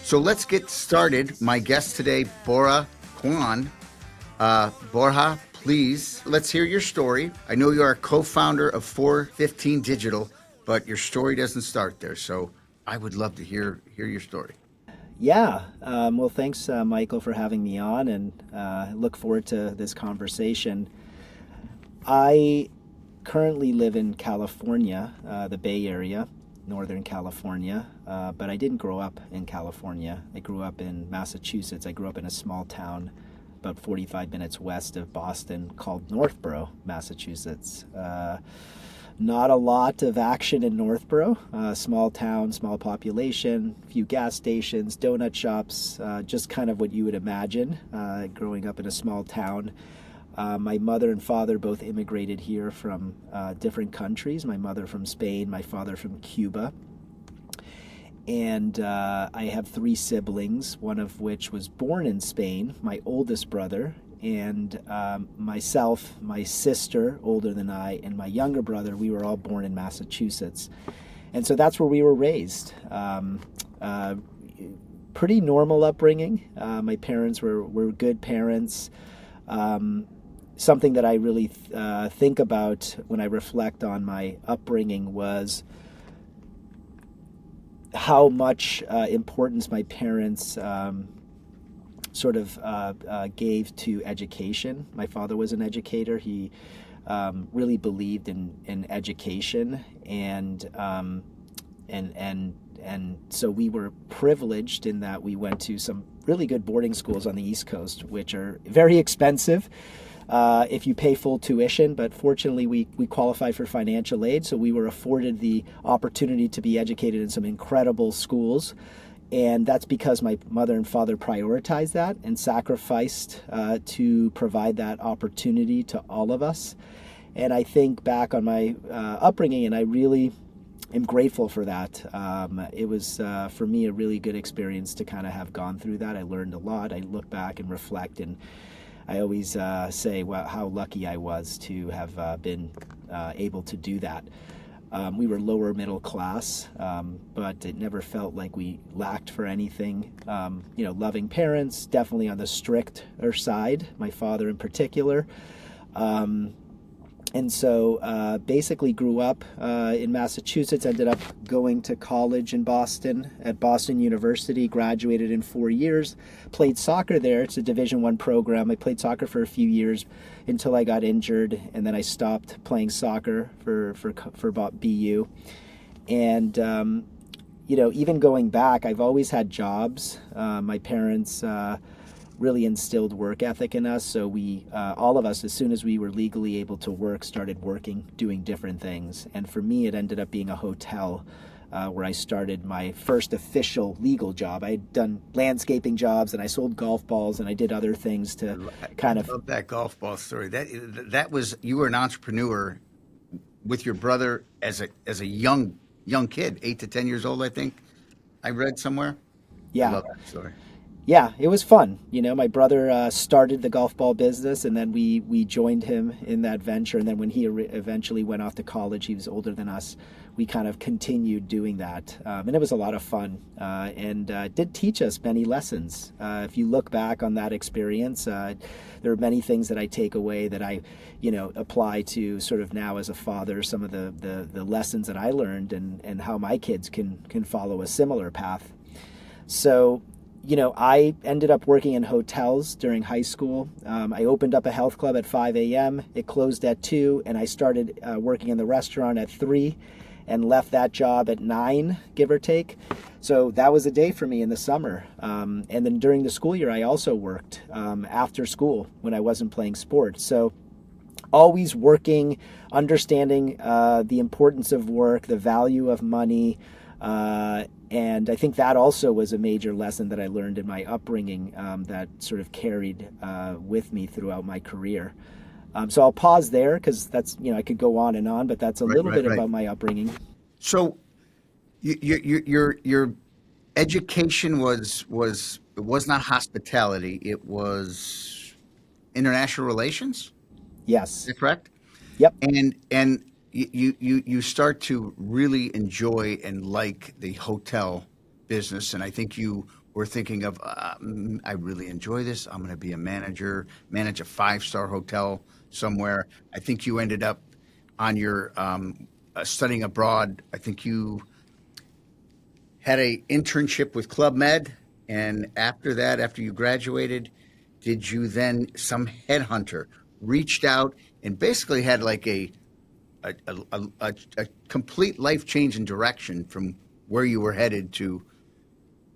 So let's get started. My guest today, Borja Cuan. Borja, please, let's hear your story. I know you are a co-founder of 415 Digital, but your story doesn't start there. So I would love to hear your story. Yeah. Well, thanks, Michael, for having me on, and look forward to this conversation. I currently live in California, the Bay Area, Northern California, but I didn't grow up in California. I grew up in Massachusetts. I grew up in a small town about 45 minutes west of Boston called Northborough, Massachusetts. Not a lot of action in Northborough. Small town, small population, few gas stations, donut shops, just kind of what you would imagine growing up in a small town. My mother and father both immigrated here from different countries. My mother from Spain, my father from Cuba. And I have three siblings, one of which was born in Spain, my oldest brother, and myself, my sister, older than I, and my younger brother, we were all born in Massachusetts. And so that's where we were raised. Pretty normal upbringing. My parents were good parents. Something that I really think about when I reflect on my upbringing was how much importance my parents gave to education. My father was an educator. He really believed in education, and so we were privileged in that we went to some really good boarding schools on the East Coast, which are very expensive if you pay full tuition, but fortunately we qualified for financial aid, so we were afforded the opportunity to be educated in some incredible schools. And that's because my mother and father prioritized that and sacrificed to provide that opportunity to all of us. And I think back on my upbringing, and I really am grateful for that. It was, for me, a really good experience to kind of have gone through that. I learned a lot. I look back and reflect, and I always say, well, how lucky I was to have been able to do that. We were lower middle class, but it never felt like we lacked for anything. Loving parents, definitely on the stricter side, my father in particular. And so basically grew up in Massachusetts, ended up going to college in Boston at Boston University, graduated in 4 years, played soccer there. It's a Division I program. I played soccer for a few years until I got injured, and then I stopped playing soccer for BU. And, even going back, I've always had jobs. My parents really instilled work ethic in us. So we, all of us, as soon as we were legally able to work, started working, doing different things. And for me, it ended up being a hotel where I started my first official legal job. I had done landscaping jobs, and I sold golf balls, and I did other things to kind I of. love that golf ball story. That was, you were an entrepreneur with your brother as a young kid, 8 to 10 years old, I think. I read somewhere. I Yeah. love that story. Yeah, it was fun. My brother started the golf ball business, and then we joined him in that venture. And then when he eventually went off to college, he was older than us. We kind of continued doing that, and it was a lot of fun, and did teach us many lessons. If you look back on that experience, there are many things that I take away that I, apply to sort of now as a father. Some of the lessons that I learned, and how my kids can follow a similar path. So. I ended up working in hotels during high school. I opened up a health club at 5 a.m. It closed at 2, and I started working in the restaurant at 3 and left that job at 9, give or take. So that was a day for me in the summer. And then during the school year, I also worked after school when I wasn't playing sports. So always working, understanding the importance of work, the value of money, and I think that also was a major lesson that I learned in my upbringing that sort of carried with me throughout my career. So I'll pause there because that's, I could go on, but that's a Right, little right, bit right. about my upbringing. So your education it was not hospitality. It was international relations. Is Yes. that correct? Yep. And you start to really enjoy and like the hotel business, and I think you were thinking of, I really enjoy this. I'm going to be a manager, manage a five-star hotel somewhere. I think you ended up on your studying abroad. I think you had a internship with Club Med, and after that, after you graduated, did you then some headhunter reached out and basically had like a complete life change in direction from where you were headed to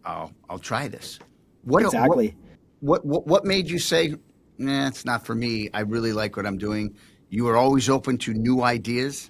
I'll try this. What Exactly. what made you say, nah, it's not for me. I really like what I'm doing. You were always open to new ideas.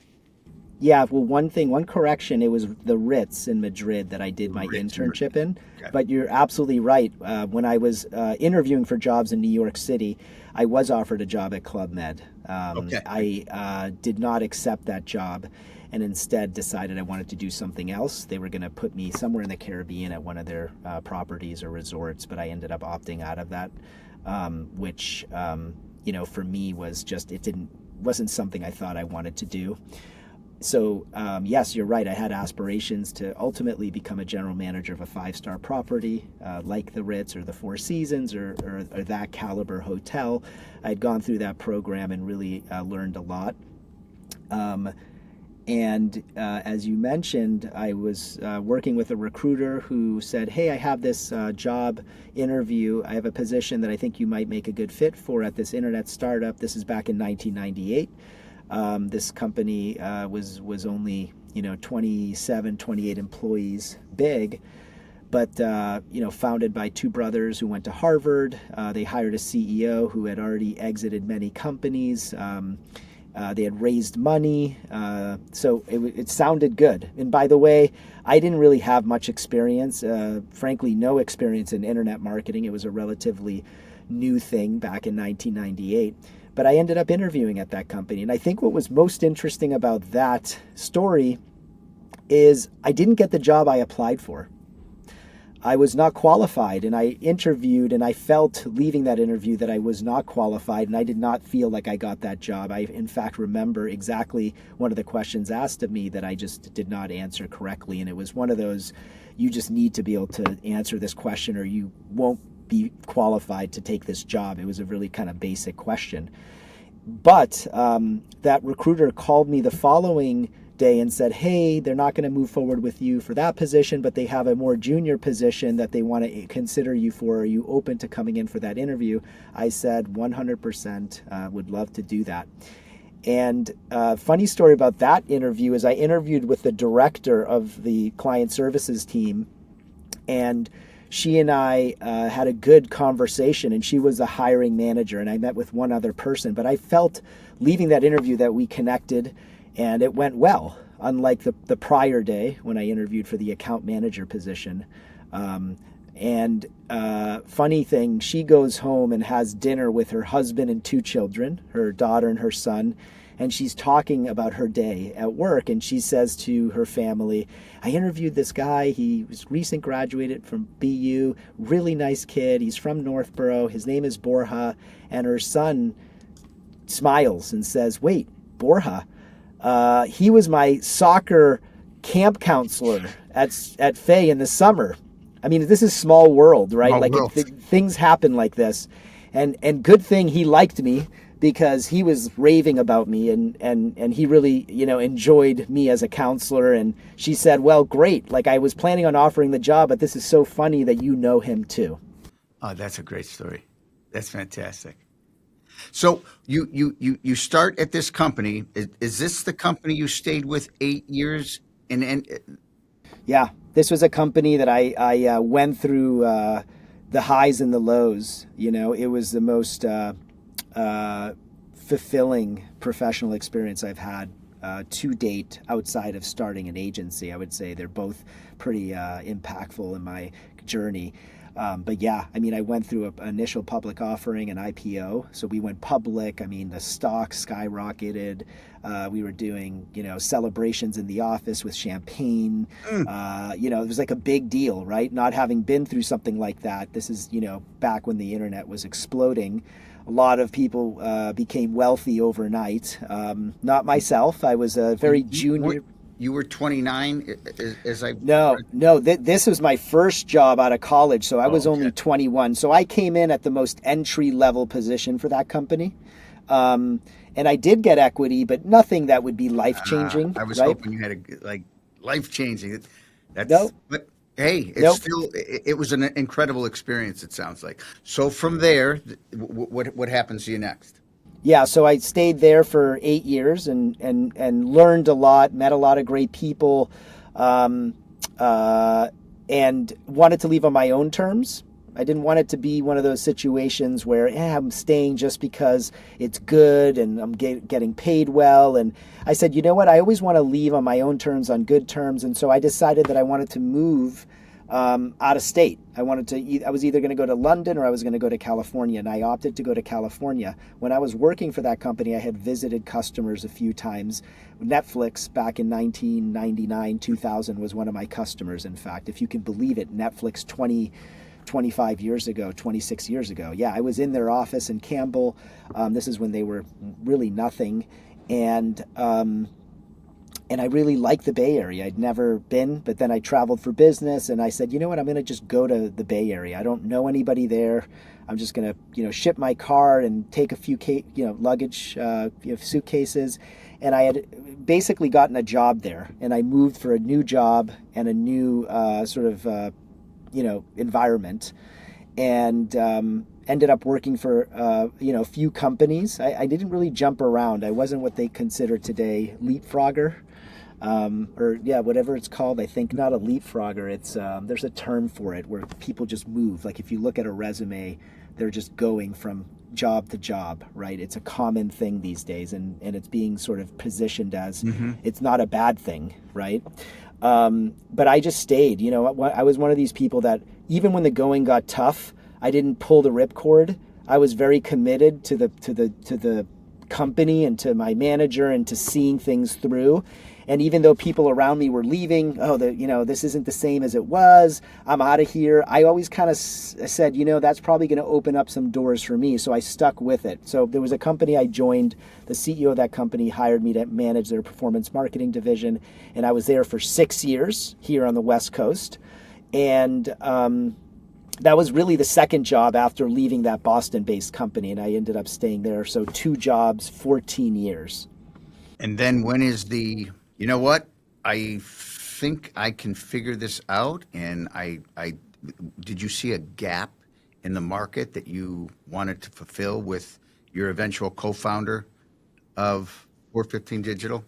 Yeah, well, one correction, it was the Ritz in Madrid that I did my Ritz and internship in. Okay. But you're absolutely right. When I was interviewing for jobs in New York City, I was offered a job at Club Med. Okay. I did not accept that job and instead decided I wanted to do something else. They were going to put me somewhere in the Caribbean at one of their properties or resorts, but I ended up opting out of that, which, for me was just, wasn't something I thought I wanted to do. So, yes, you're right. I had aspirations to ultimately become a general manager of a five-star property like the Ritz or the Four Seasons or that caliber hotel. I'd gone through that program and really learned a lot. And as you mentioned, I was working with a recruiter who said, hey, I have this job interview. I have a position that I think you might make a good fit for at this internet startup. This is back in 1998. This company was only 27, 28 employees big, but founded by two brothers who went to Harvard. They hired a CEO who had already exited many companies. They had raised money, so it sounded good. And by the way, I didn't really have much experience, frankly, no experience in internet marketing. It was a relatively new thing back in 1998. But I ended up interviewing at that company. And I think what was most interesting about that story is I didn't get the job I applied for. I was not qualified, and I interviewed, and I felt leaving that interview that I was not qualified, and I did not feel like I got that job. I, in fact, remember exactly one of the questions asked of me that I just did not answer correctly, and it was one of those, you just need to be able to answer this question or you won't be qualified to take this job. It was a really kind of basic question. But that recruiter called me the following day and said, hey, they're not going to move forward with you for that position, but they have a more junior position that they want to consider you for. Are you open to coming in for that interview? I said 100% would love to do that. And funny story about that interview is I interviewed with the director of the client services team, and she and I had a good conversation, and she was a hiring manager, and I met with one other person. But I felt leaving that interview that we connected, and it went well, unlike the prior day when I interviewed for the account manager position. And funny thing, she goes home and has dinner with her husband and two children, her daughter and her son, and she's talking about her day at work, and she says to her family, I interviewed this guy, he was recent graduated from BU, really nice kid, he's from Northborough, his name is Borja, and her son smiles and says, wait, Borja, he was my soccer camp counselor at Fay in the summer. I mean, this is small world, right? Small like world. Things happen like this, and good thing he liked me, because he was raving about me and he really, enjoyed me as a counselor. And she said, well, great. Like, I was planning on offering the job, but this is so funny that you know him too. Oh, that's a great story. That's fantastic. So you start at this company. Is this the company you stayed with 8 years? And Yeah, this was a company that I went through the highs and the lows. It was the most fulfilling professional experience I've had to date outside of starting an agency. I would say they're both pretty impactful in my journey. But yeah, I mean, I went through an initial public offering, an IPO. So we went public. I mean, the stock skyrocketed. We were doing, celebrations in the office with champagne. It was like a big deal, right? Not having been through something like that. This is, back when the internet was exploding. A lot of people became wealthy overnight. Not myself. I was a very junior. you were 29, as I. No. This was my first job out of college, so I was Oh, okay. only 21. So I came in at the most entry level position for that company. Um, and I did get equity, but nothing that would be life changing, I was right? hoping you had a like life changing. No, But hey, it's nope. still it was an incredible experience. It sounds like. So from there, what happens to you next? Yeah, so I stayed there for 8 years and learned a lot, met a lot of great people, um, uh, and wanted to leave on my own terms. I didn't want it to be one of those situations where I'm staying just because it's good and I'm getting paid well. And I said, you know what? I always want to leave on my own terms, on good terms. And so I decided that I wanted to move out of state. I was either going to go to London or I was going to go to California, and I opted to go to California. When I was working for that company, I had visited customers a few times. Netflix back in 1999, 2000 was one of my customers. In fact, if you can believe it, Netflix 25 years ago, 26 years ago. Yeah, I was in their office in Campbell. This is when they were really nothing. And I really liked the Bay Area. I'd never been, but then I traveled for business, and I said, you know what, I'm going to just go to the Bay Area. I don't know anybody there. I'm just going to, ship my car and take a few, luggage, suitcases. And I had basically gotten a job there, and I moved for a new job and a new environment, and ended up working for a few companies. I didn't really jump around. I wasn't what they consider today leapfrogger, or whatever it's called. I think not a leapfrogger. It's there's a term for it where people just move. Like if you look at a resume, they're just going from job to job, right? It's a common thing these days, and it's being sort of positioned as it's not a bad thing, right? But I just stayed. I was one of these people that even when the going got tough, I didn't pull the ripcord. I was very committed to the company and to my manager and to seeing things through. And even though people around me were leaving, this isn't the same as it was, I'm out of here, I always kind of said, that's probably going to open up some doors for me. So I stuck with it. So there was a company I joined. The CEO of that company hired me to manage their performance marketing division. And I was there for 6 years here on the West Coast. And that was really the second job after leaving that Boston-based company. And I ended up staying there. So 2 jobs, 14 years. And then when is you know what? I think I can figure this out. And I did you see a gap in the market that you wanted to fulfill with your eventual co-founder of 415 Digital?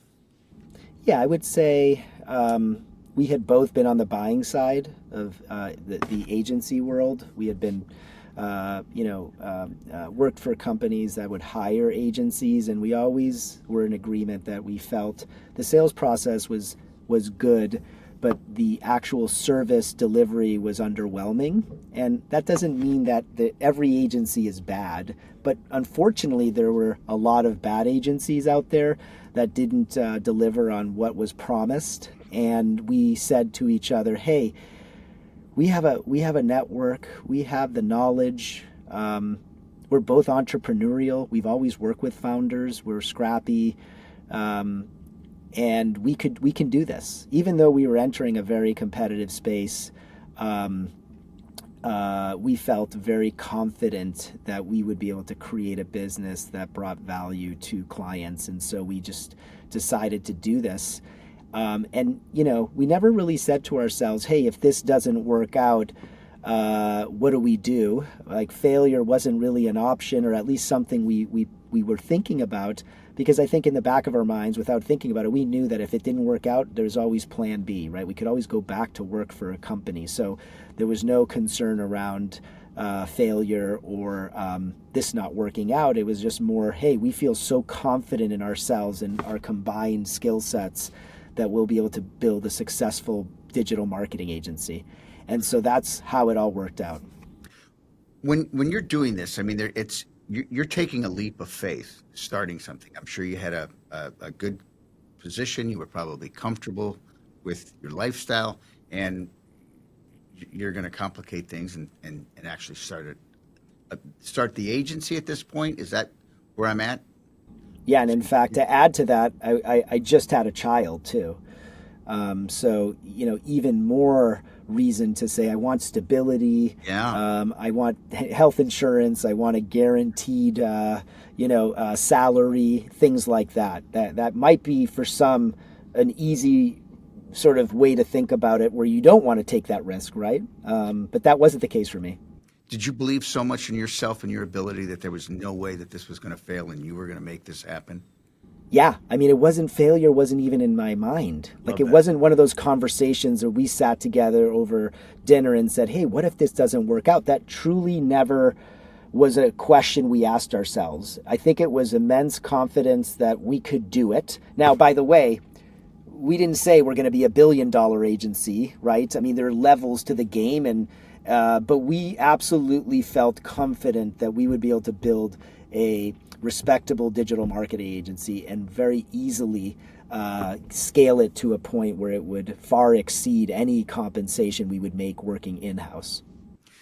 Yeah, I would say we had both been on the buying side of the agency world. We had been, worked for companies that would hire agencies, and we always were in agreement that we felt the sales process was good, but the actual service delivery was underwhelming. And that doesn't mean that every agency is bad, but unfortunately there were a lot of bad agencies out there that didn't deliver on what was promised. And we said to each other, hey, we have a network, we have the knowledge, we're both entrepreneurial, we've always worked with founders, we're scrappy, and we can do this. Even though we were entering a very competitive space, we felt very confident that we would be able to create a business that brought value to clients. And so we just decided to do this. We never really said to ourselves, hey, if this doesn't work out, what do we do? Like failure wasn't really an option, or at least something we were thinking about, because I think in the back of our minds, without thinking about it, we knew that if it didn't work out, there's always plan B, right? We could always go back to work for a company. So there was no concern around failure or this not working out. It was just more, hey, we feel so confident in ourselves and our combined skill sets that we'll be able to build a successful digital marketing agency. And so that's how it all worked out. When you're doing this, I mean, you're taking a leap of faith, starting something. I'm sure you had a good position. You were probably comfortable with your lifestyle, and you're going to complicate things and actually start the agency at this point. Is that where I'm at? Yeah, and in fact, to add to that, I just had a child too. So, even more reason to say I want stability. Yeah. I want health insurance. I want a guaranteed, salary, things like that. That might be for some an easy sort of way to think about it where you don't want to take that risk, right? But that wasn't the case for me. Did you believe so much in yourself and your ability that there was no way that this was going to fail and you were going to make this happen? Yeah, I mean, failure wasn't even in my mind. Like, it wasn't one of those conversations where we sat together over dinner and said, hey, what if this doesn't work out? That truly never was a question we asked ourselves. I think it was immense confidence that we could do it. Now, by the way, we didn't say we're going to be $1 billion agency, right? I mean, there are levels to the game, but we absolutely felt confident that we would be able to build a respectable digital marketing agency and very easily scale it to a point where it would far exceed any compensation we would make working in-house.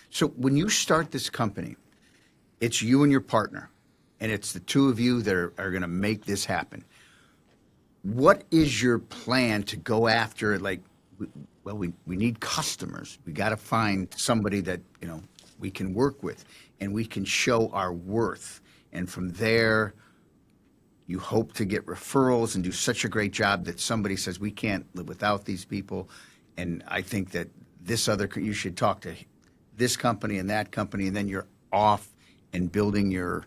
So when you start this company, it's you and your partner, and it's the two of you that are going to make this happen. What is your plan to go after, we need customers. We got to find somebody that, we can work with and we can show our worth. And from there, you hope to get referrals and do such a great job that somebody says, we can't live without these people. And I think that you should talk to this company and that company, and then you're off and building your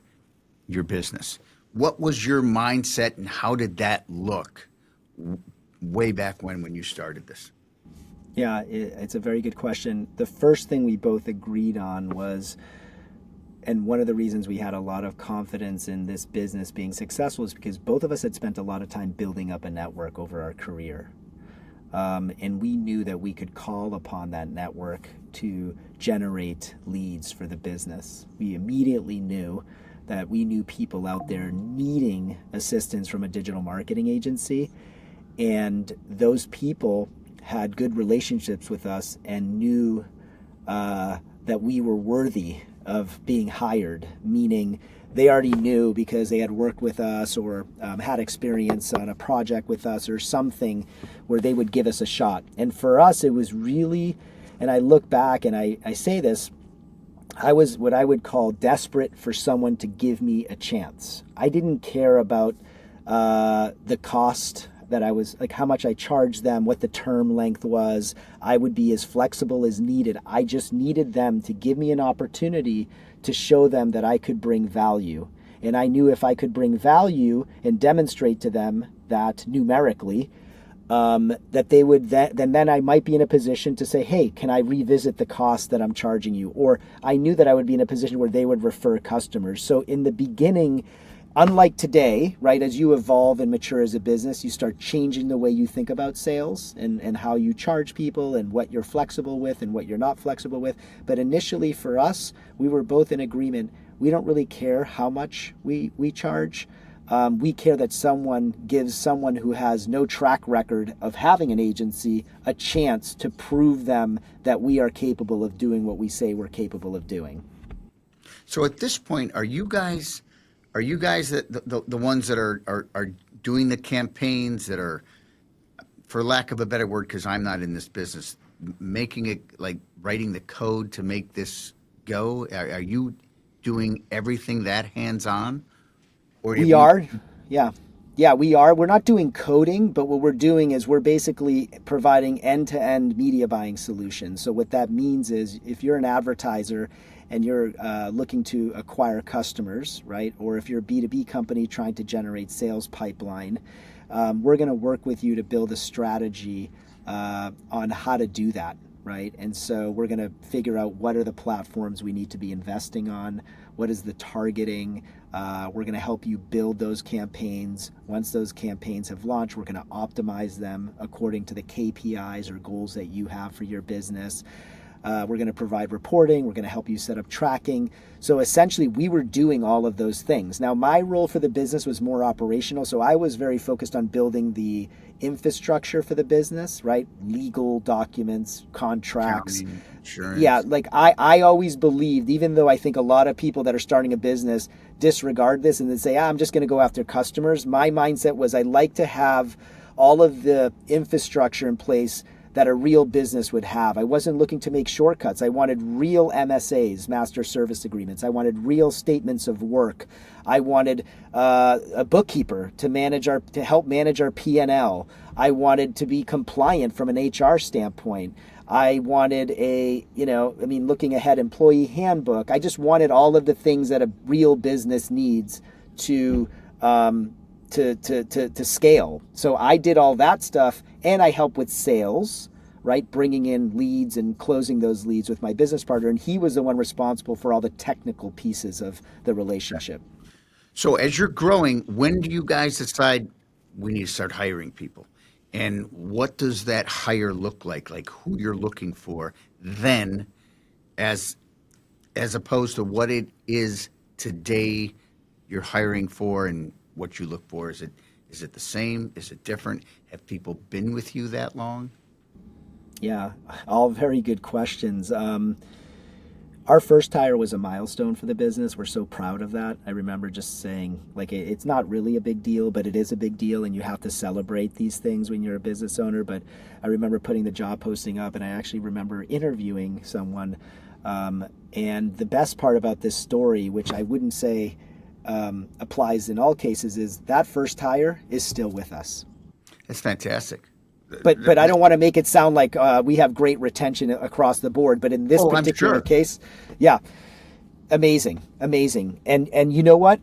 business. What was your mindset and how did that look way back when you started this? Yeah, it's a very good question. The first thing we both agreed on was, and one of the reasons we had a lot of confidence in this business being successful is because both of us had spent a lot of time building up a network over our career. And we knew that we could call upon that network to generate leads for the business. We immediately knew that we knew people out there needing assistance from a digital marketing agency. And those people had good relationships with us and knew that we were worthy of being hired, meaning they already knew because they had worked with us or had experience on a project with us or something where they would give us a shot. And for us, it was really, and I look back and I say this, I was what I would call desperate for someone to give me a chance. I didn't care about the cost that I was, like how much I charged them, what the term length was. I would be as flexible as needed. I just needed them to give me an opportunity to show them that I could bring value. And I knew if I could bring value and demonstrate to them that numerically, that they would then I might be in a position to say, hey, can I revisit the cost that I'm charging you? Or I knew that I would be in a position where they would refer customers. So in the beginning, unlike today, right, as you evolve and mature as a business, you start changing the way you think about sales and how you charge people and what you're flexible with and what you're not flexible with. But initially for us, we were both in agreement. We don't really care how much we charge. We care that someone gives someone who has no track record of having an agency a chance to prove them that we are capable of doing what we say we're capable of doing. So at this point, are you guys the ones that are doing the campaigns that are, for lack of a better word, because I'm not in this business, making it, like writing the code to make this go? Are you doing everything that hands-on? We are. Yeah, we are. We're not doing coding, but what we're doing is we're basically providing end-to-end media buying solutions. So what that means is if you're an advertiser and you're looking to acquire customers, right? Or if you're a B2B company trying to generate sales pipeline, we're going to work with you to build a strategy on how to do that, right? And so we're going to figure out what are the platforms we need to be investing on, what is the targeting. We're going to help you build those campaigns. Once those campaigns have launched, we're going to optimize them according to the KPIs or goals that you have for your business. We're going to provide reporting. We're going to help you set up tracking. So essentially, we were doing all of those things. Now, my role for the business was more operational. So I was very focused on building the infrastructure for the business, right? Legal documents, contracts. Accounting, insurance. Yeah, like I always believed, even though I think a lot of people that are starting a business disregard this and then say, I'm just going to go after customers. My mindset was I like to have all of the infrastructure in place that a real business would have. I wasn't looking to make shortcuts. I wanted real MSAs, master service agreements. I wanted real statements of work. I wanted a bookkeeper to help manage our P&L. I wanted to be compliant from an HR standpoint. I wanted looking ahead, employee handbook. I just wanted all of the things that a real business needs to scale. So I did all that stuff, and I helped with sales, right? Bringing in leads and closing those leads with my business partner. And he was the one responsible for all the technical pieces of the relationship. So as you're growing, when do you guys decide we need to start hiring people? And what does that hire look like? Like who you're looking for then as opposed to what it is today you're hiring for and what you look for? Is it the same? Is it different? Have people been with you that long? Yeah, all very good questions. Our first hire was a milestone for the business. We're so proud of that. I remember just saying, like, it's not really a big deal, but it is a big deal, and you have to celebrate these things when you're a business owner. But I remember putting the job posting up, and I actually remember interviewing someone. And the best part about this story, which I wouldn't say applies in all cases, is that first hire is still with us. That's fantastic. But I don't want to make it sound like we have great retention across the board. But in this particular case, yeah, amazing. And you know what?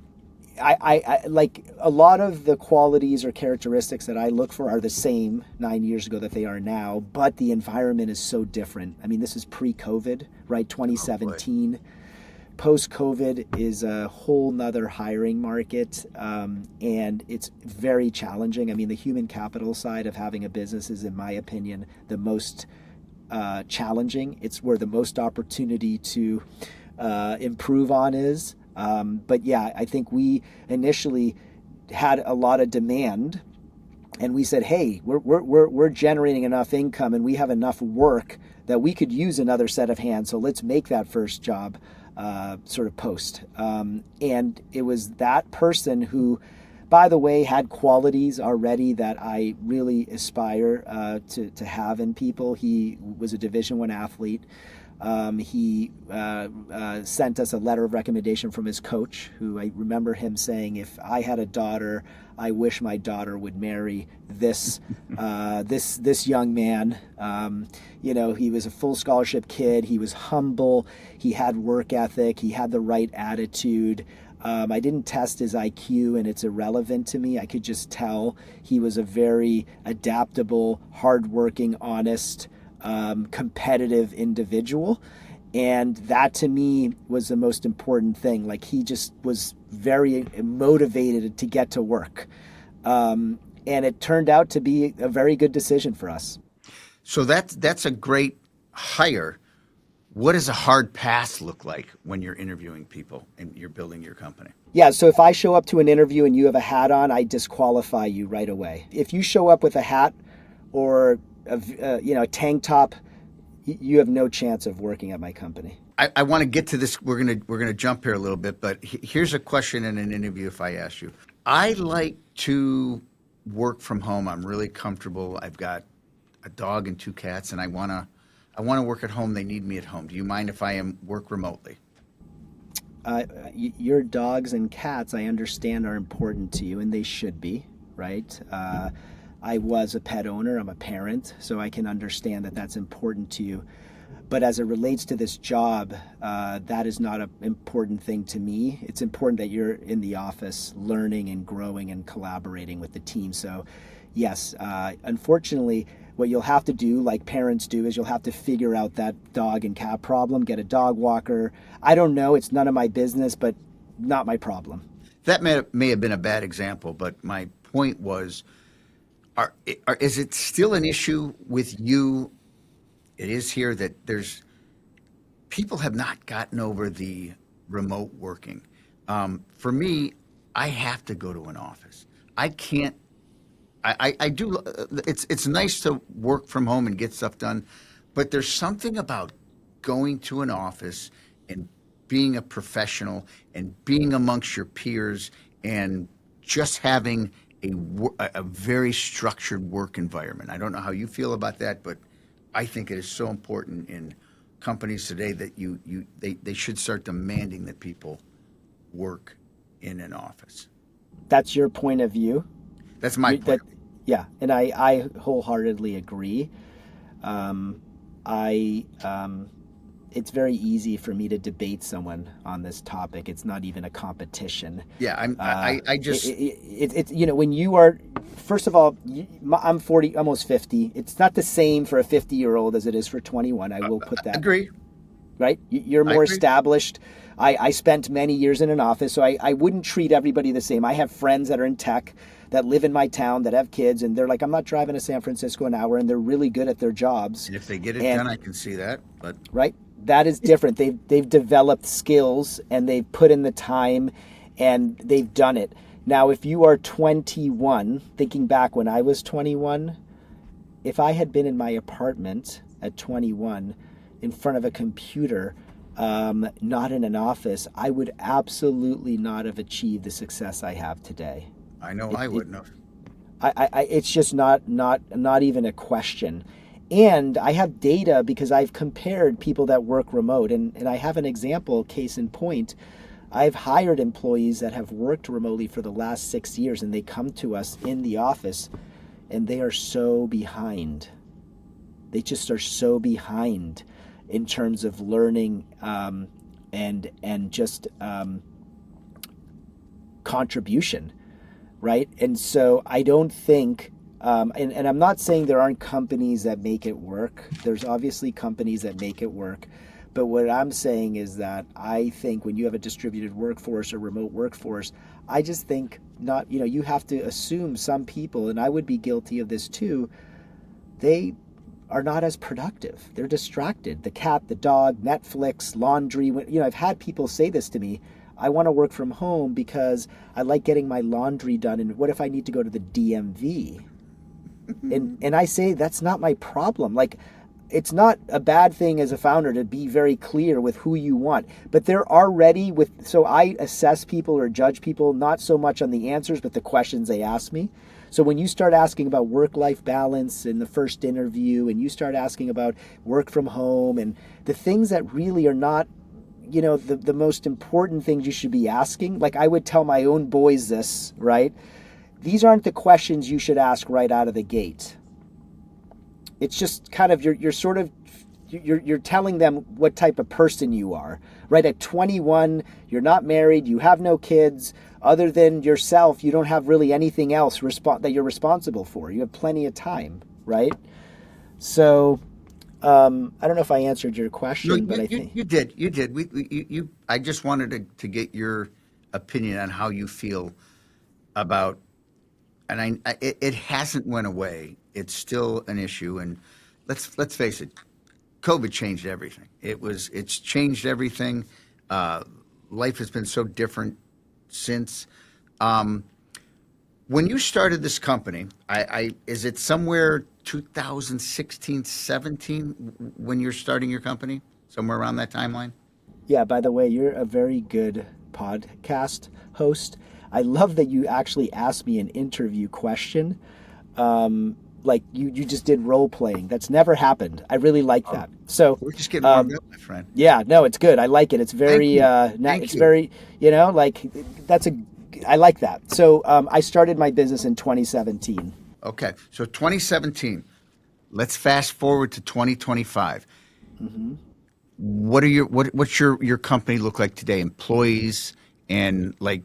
I like a lot of the qualities or characteristics that I look for are the same 9 years ago that they are now, but the environment is so different. I mean, this is pre-COVID, right? 2017. Post-COVID is a whole nother hiring market, and it's very challenging. I mean, the human capital side of having a business is, in my opinion, the most challenging. It's where the most opportunity to improve on is. But yeah, I think we initially had a lot of demand, and we said, hey, we're generating enough income and we have enough work that we could use another set of hands. So let's make that first job sort of post. And it was that person who, by the way, had qualities already that I really aspire to have in people. He was a Division I athlete. He sent us a letter of recommendation from his coach, who I remember him saying, if I had a daughter, I wish my daughter would marry this this young man. He was a full scholarship kid. He was humble. He had work ethic. He had the right attitude. I didn't test his IQ, and it's irrelevant to me. I could just tell he was a very adaptable, hardworking, honest, competitive individual. And that to me was the most important thing. Like, he just was very motivated to get to work. And it turned out to be a very good decision for us. So that's a great hire. What does a hard pass look like when you're interviewing people and you're building your company? Yeah, so if I show up to an interview and you have a hat on, I disqualify you right away. If you show up with a hat or a tank top, you have no chance of working at my company. I want to get to this. We're gonna jump here a little bit, but here's a question in an interview. If I ask you, I like to work from home. I'm really comfortable. I've got a dog and 2 cats, and I wanna work at home. They need me at home. Do you mind if I work remotely? Your dogs and cats, I understand, are important to you, and they should be, right? I was a pet owner. I'm a parent, so I can understand that that's important to you. But as it relates to this job, that is not an important thing to me. It's important that you're in the office learning and growing and collaborating with the team. So yes, unfortunately, what you'll have to do, like parents do, is you'll have to figure out that dog and cat problem, get a dog walker. I don't know. It's none of my business, but not my problem. That may have been a bad example, but my point was, is it still an issue with you? It is here that people have not gotten over the remote working. For me, I have to go to an office. I can't. I do. It's nice to work from home and get stuff done, but there's something about going to an office and being a professional and being amongst your peers and just having a very structured work environment. I don't know how you feel about that, but I think it is so important in companies today that they should start demanding that people work in an office. That's your point of view? That's my point. Yeah, and I wholeheartedly agree. Um, I it's very easy for me to debate someone on this topic. It's not even a competition. Yeah, I just It's when you are, first of all, I'm 40, almost 50. It's not the same for a 50-year-old as it is for 21. I will put that. agree. Right? You're I more agree. established. I spent many years in an office, so I wouldn't treat everybody the same. I have friends that are in tech that live in my town that have kids, and they're like, I'm not driving to San Francisco an hour, and they're really good at their jobs. And if they get it And done, I can see that. But right, that is different. They've developed skills and they've put in the time and they've done it. Now, if you are 21, thinking back when I was 21, if I had been in my apartment at 21 in front of a computer, not in an office, I would absolutely not have achieved the success I have today. I know I wouldn't have. It's just not even a question. And I have data because I've compared people that work remote, and I have an example, case in point. I've hired employees that have worked remotely for the last 6 years, and they come to us in the office, and they are so behind. They just are so behind in terms of learning and just contribution. Right. And so I don't think, and I'm not saying there aren't companies that make it work. There's obviously companies that make it work. But what I'm saying is that I think when you have a distributed workforce or remote workforce, I just think not, you have to assume some people, and I would be guilty of this too, they are not as productive. They're distracted. The cat, the dog, Netflix, laundry. I've had people say this to me. I want to work from home because I like getting my laundry done. And what if I need to go to the DMV? And I say, that's not my problem. Like, it's not a bad thing as a founder to be very clear with who you want, but they're already so I assess people or judge people, not so much on the answers, but the questions they ask me. So when you start asking about work-life balance in the first interview, and you start asking about work from home and the things that really are not, the most important things you should be asking, like I would tell my own boys this, right? These aren't the questions you should ask right out of the gate. It's just kind of, you're telling them what type of person you are, right? At 21, you're not married, you have no kids, other than yourself, you don't have really anything else that you're responsible for. You have plenty of time, right? So, I don't know if I answered your question, but I think you did. You did. I just wanted to get your opinion on how you feel about, and it hasn't went away. It's still an issue, and let's face it, COVID changed everything. It's changed everything. Life has been so different since. When you started this company, is it somewhere 2016, 17 when you're starting your company? Somewhere around that timeline? yeah, by the way, you're a very good podcast host. I love that you actually asked me an interview question. Like you just did role playing. That's never happened. I really like that. So We're just getting warmed up, my friend. yeah, no, it's good. I like it. It's very, Thank it's you. very, like I like that. So I started my business in 2017. Okay, so 2017. Let's fast forward to 2025. What's your company look like today? Employees and like,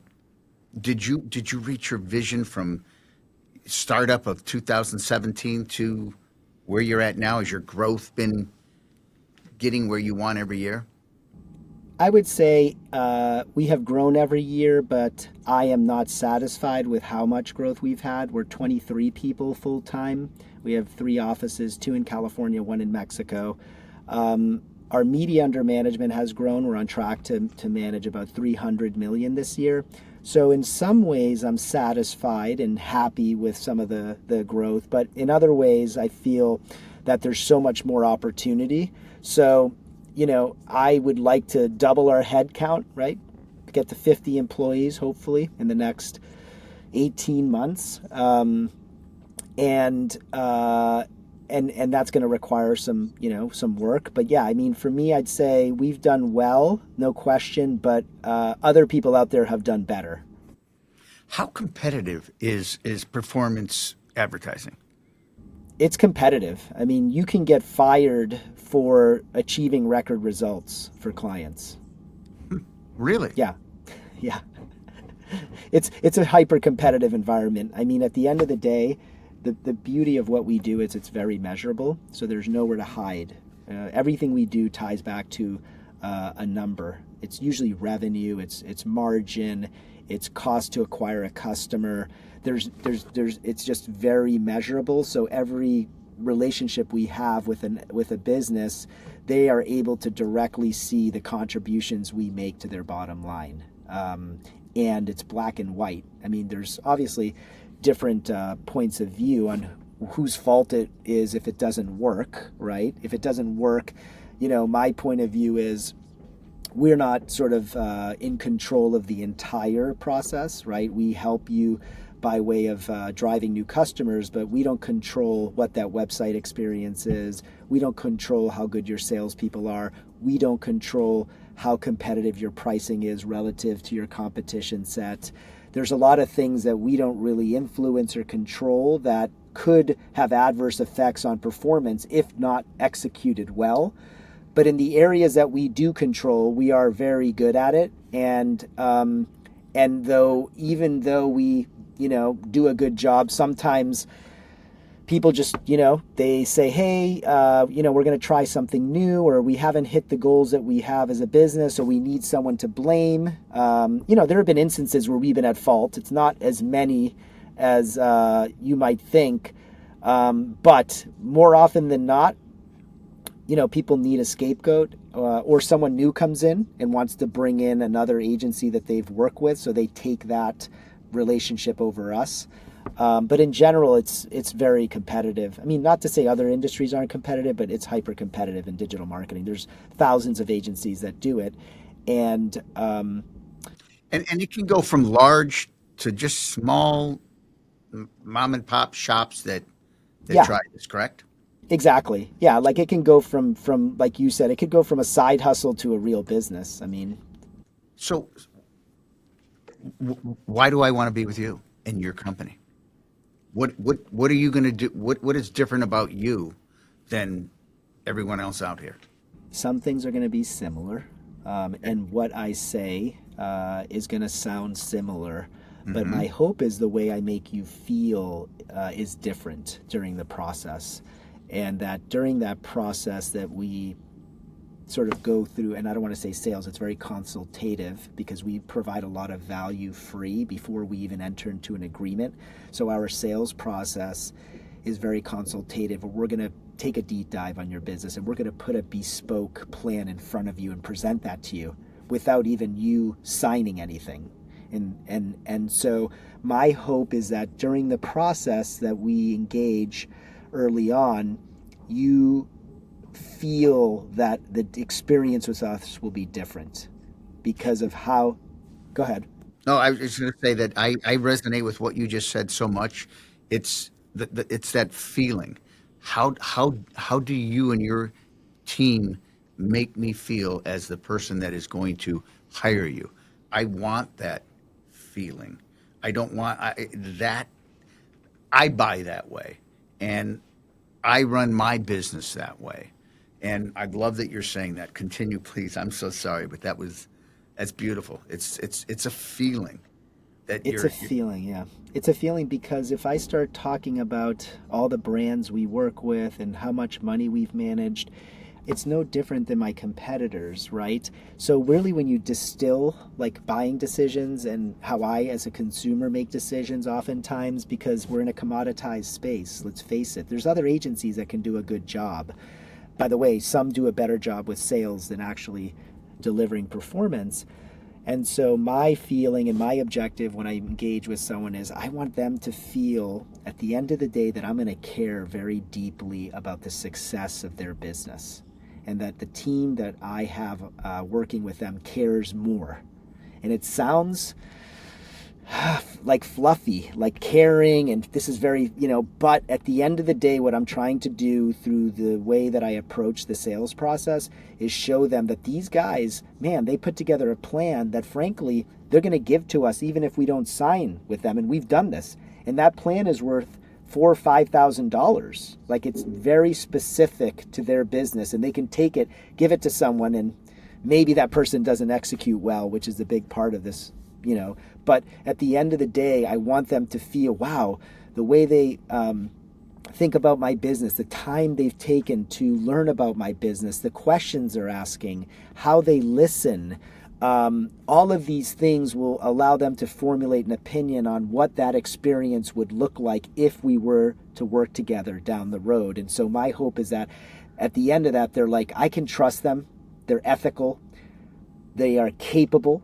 did you reach your vision from startup of 2017 to where you're at now? Has your growth been getting where you want every year? I would say we have grown every year, but I am not satisfied with how much growth we've had. We're 23 people full time. We have 3 offices, 2 in California, 1 in Mexico. Our media under management has grown. We're on track to manage about 300 million this year. So in some ways, I'm satisfied and happy with some of the growth, but in other ways, I feel that there's so much more opportunity. So, I would like to double our head count, right? Get to 50 employees, hopefully, in the next, 18 months. And that's going to require some, some work. But yeah, I mean, for me, I'd say we've done well, no question, but other people out there have done better. How competitive is performance advertising? It's competitive. I mean, you can get fired for achieving record results for clients. Really? Yeah. Yeah. It's a hyper competitive environment. I mean, at the end of the day, the beauty of what we do is it's very measurable, so there's nowhere to hide. Everything we do ties back to a number. It's usually revenue, it's margin, it's cost to acquire a customer. It's just very measurable. So every relationship we have with a business, they are able to directly see the contributions we make to their bottom line. And it's black and white. I mean, there's obviously different points of view on whose fault it is if it doesn't work, right? If it doesn't work, my point of view is we're not sort of in control of the entire process, right? We help you by way of driving new customers, but we don't control what that website experience is. We don't control how good your salespeople are. We don't control how competitive your pricing is relative to your competition set. There's a lot of things that we don't really influence or control that could have adverse effects on performance if not executed well. But in the areas that we do control, we are very good at it. And even though we do a good job, sometimes people just they say, hey, we're going to try something new, or we haven't hit the goals that we have as a business, or we need someone to blame. There have been instances where we've been at fault. It's not as many as you might think, but more often than not, people need a scapegoat, or someone new comes in and wants to bring in another agency that they've worked with, so they take that relationship over us. But in general, it's very competitive. I mean, not to say other industries aren't competitive, but it's hyper competitive in digital marketing. There's thousands of agencies that do it, and And it can go from large to just small mom and pop shops that yeah, try this, correct? exactly. Yeah, like it can go from like you said, it could go from a side hustle to a real business. I mean, So why do I want to be with you and your company? What are you going to do? What is different about you than everyone else out here? some things are going to be similar, and what I say is going to sound similar. But Mm-hmm. my hope is the way I make you feel is different during the process, and that during that process that we sort of go through, and I don't want to say sales, it's very consultative because we provide a lot of value free before we even enter into an agreement. So our sales process is very consultative. We're going to take a deep dive on your business, and we're going to put a bespoke plan in front of you and present that to you without even you signing anything. And so my hope is that during the process that we engage early on, you feel that the experience with us will be different because of how. Go ahead. No, I was just going to say that I resonate with what you just said so much. It's it's that feeling. How do you and your team make me feel as the person that is going to hire you? I want that feeling. I don't want that. I buy that way, and I run my business that way. And I love that you're saying that. Continue, please. I'm so sorry, but that's beautiful. It's a feeling that It's a feeling, yeah. It's a feeling because if I start talking about all the brands we work with and how much money we've managed, it's no different than my competitors, right? So really when you distill like buying decisions and how I as a consumer make decisions oftentimes, because we're in a commoditized space, let's face it, there's other agencies that can do a good job. By the way, some do a better job with sales than actually delivering performance. And so my feeling and my objective when I engage with someone is I want them to feel at the end of the day that I'm going to care very deeply about the success of their business, and that the team that I have working with them cares more. And it sounds like fluffy, like caring, and this is very, but at the end of the day, what I'm trying to do through the way that I approach the sales process is show them that these guys, man, they put together a plan that frankly, they're going to give to us even if we don't sign with them. And we've done this. And that plan is worth $4,000 or $5,000. Like, it's very specific to their business, and they can take it, give it to someone, and maybe that person doesn't execute well, which is the big part of this, but at the end of the day, I want them to feel, wow, the way they think about my business, the time they've taken to learn about my business, the questions they're asking, how they listen, all of these things will allow them to formulate an opinion on what that experience would look like if we were to work together down the road. And so my hope is that at the end of that, they're like, I can trust them. They're ethical. They are capable.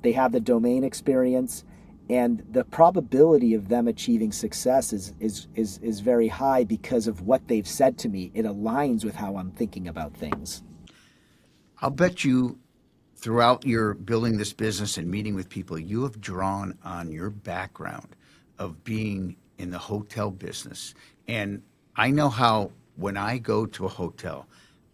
They have the domain experience, and the probability of them achieving success is very high because of what they've said to me. It aligns with how I'm thinking about things. I'll bet you throughout your building this business and meeting with people, you have drawn on your background of being in the hotel business. And I know how when I go to a hotel,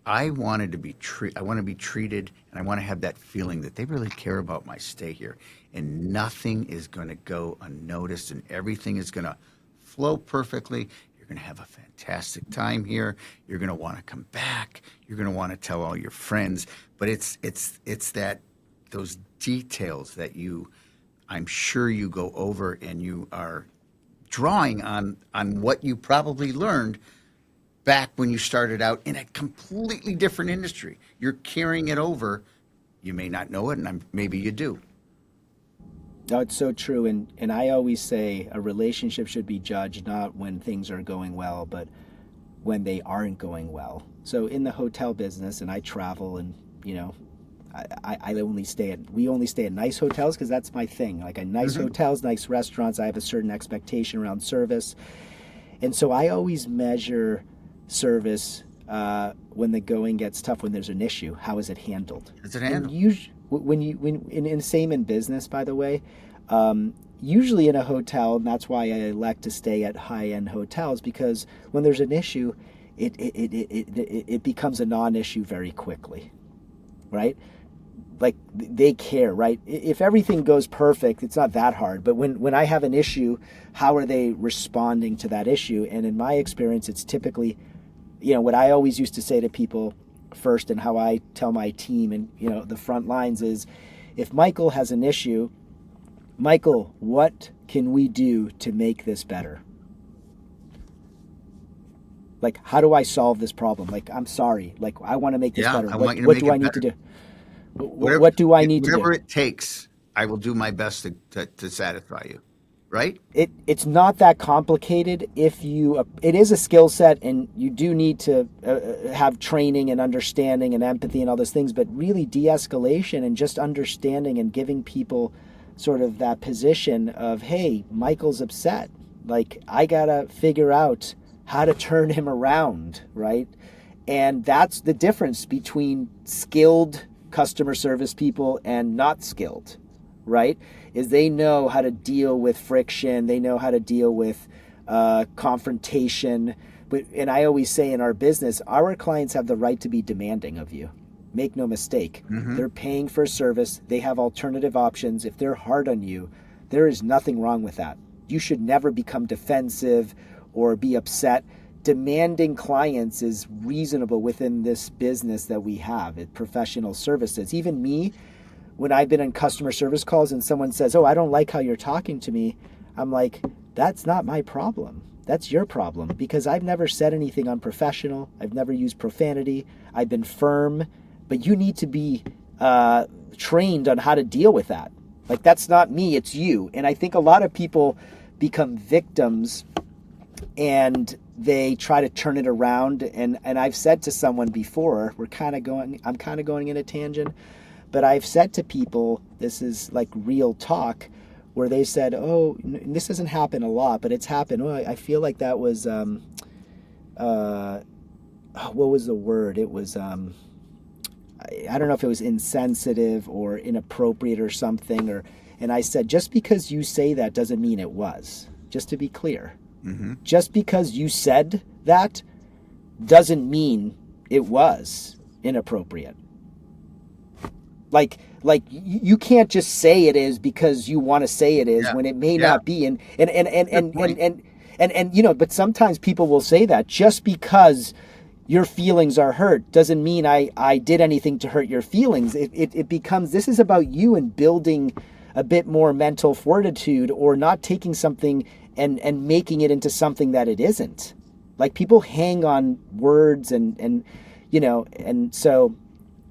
I want to be treated, and I want to have that feeling that they really care about my stay here, and nothing is going to go unnoticed, and everything is going to flow perfectly. You're going to have a fantastic time here. You're going to want to come back. You're going to want to tell all your friends. But it's that those details that I'm sure you go over, and you are drawing on what you probably learned back when you started out in a completely different industry. You're carrying it over. You may not know it, and maybe you do. No, it's so true. And I always say a relationship should be judged not when things are going well, but when they aren't going well. So in the hotel business, and I travel, and we only stay at nice hotels because that's my thing. Like, nice hotels, nice restaurants. I have a certain expectation around service. And so I always measure service when the going gets tough, when there's an issue. How is it handled? Is it handled? And same in business, by the way. Usually in a hotel, and that's why I elect to stay at high-end hotels, because when there's an issue, it becomes a non-issue very quickly, right? Like, they care, right? If everything goes perfect, it's not that hard. But when I have an issue, how are they responding to that issue? And in my experience, it's typically, what I always used to say to people first, and how I tell my team and, the front lines is, if Michael has an issue, Michael, what can we do to make this better? Like, how do I solve this problem? Like, I'm sorry. Like, I want to make this better. What do I need to do? What do I need to do? Whatever it takes, I will do my best to satisfy you, right? It's not that complicated. It is a skill set, and you do need to have training and understanding and empathy and all those things, but really de-escalation and just understanding and giving people sort of that position of, hey, Michael's upset. Like, I got to figure out how to turn him around, right? And that's the difference between skilled customer service people and not skilled, right? Is they know how to deal with friction. They know how to deal with confrontation. And I always say in our business, our clients have the right to be demanding of you. Make no mistake. They're paying for a service. They have alternative options. If they're hard on you, there is nothing wrong with that. You should never become defensive or be upset. Demanding clients is reasonable within this business that we have at professional services. Even me, when I've been on customer service calls and someone says, oh, I don't like how you're talking to me, I'm like, that's not my problem. That's your problem, because I've never said anything unprofessional. I've never used profanity. I've been firm, but you need to be trained on how to deal with that. Like, that's not me, it's you. And I think a lot of people become victims and they try to turn it around. And I've said to someone before, I'm kind of going in a tangent, but I've said to people, this is like real talk, where they said, oh, this doesn't happen a lot, but it's happened. Oh, I feel like that was, what was the word? It was, I don't know if it was insensitive or inappropriate or something, or And I said, just because you say that doesn't mean it was. Just to be clear. Mm-hmm. Just because you said that doesn't mean it was inappropriate. Like you can't just say it is because you want to say it is when it may not be. And but sometimes people will say that just because your feelings are hurt doesn't mean I did anything to hurt your feelings. It becomes, this is about you and building a bit more mental fortitude, or not taking something and making it into something that it isn't. Like, people hang on words and so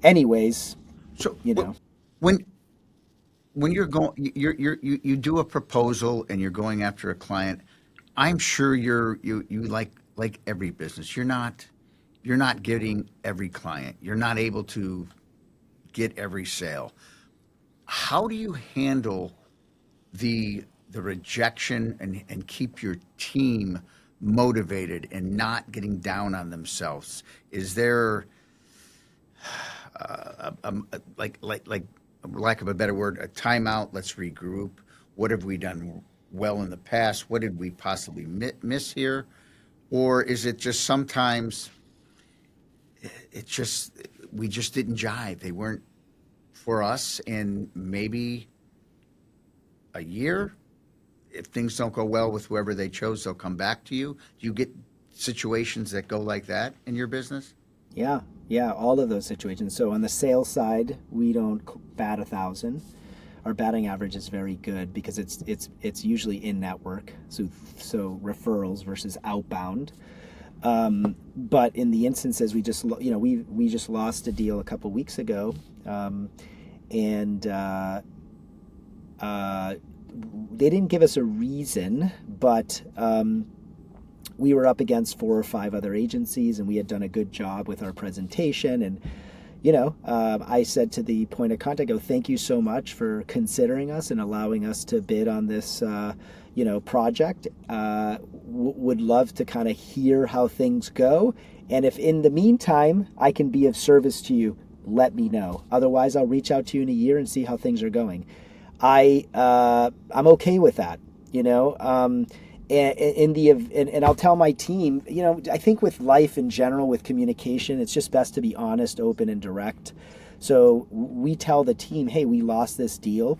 anyways, So when you're going, you do a proposal and you're going after a client, I'm sure you like every business. You're not getting every client. You're not able to get every sale. How do you handle the rejection and keep your team motivated and not getting down on themselves? Is there like lack of a better word, a timeout? Let's regroup. What have we done well in the past? What did we possibly miss here? Or is it just sometimes we just didn't jive? They weren't for us, and maybe a year, if things don't go well with whoever they chose, they'll come back to you. Do you get situations that go like that in your business? Yeah, all of those situations. So on the sales side, we don't bat 1,000. Our batting average is very good because it's usually in network, so referrals versus outbound. But in the instances, we just lost a deal a couple weeks ago, and they didn't give us a reason, but we were up against 4 or 5 other agencies, and we had done a good job with our presentation. And I said to the point of contact, thank you so much for considering us and allowing us to bid on this project. Would love to kind of hear how things go, and if in the meantime I can be of service to you, let me know. Otherwise, I'll reach out to you in a year and see how things are going. I'm okay with that, and I'll tell my team, I think with life in general, with communication, it's just best to be honest, open, and direct. So we tell the team, hey, we lost this deal.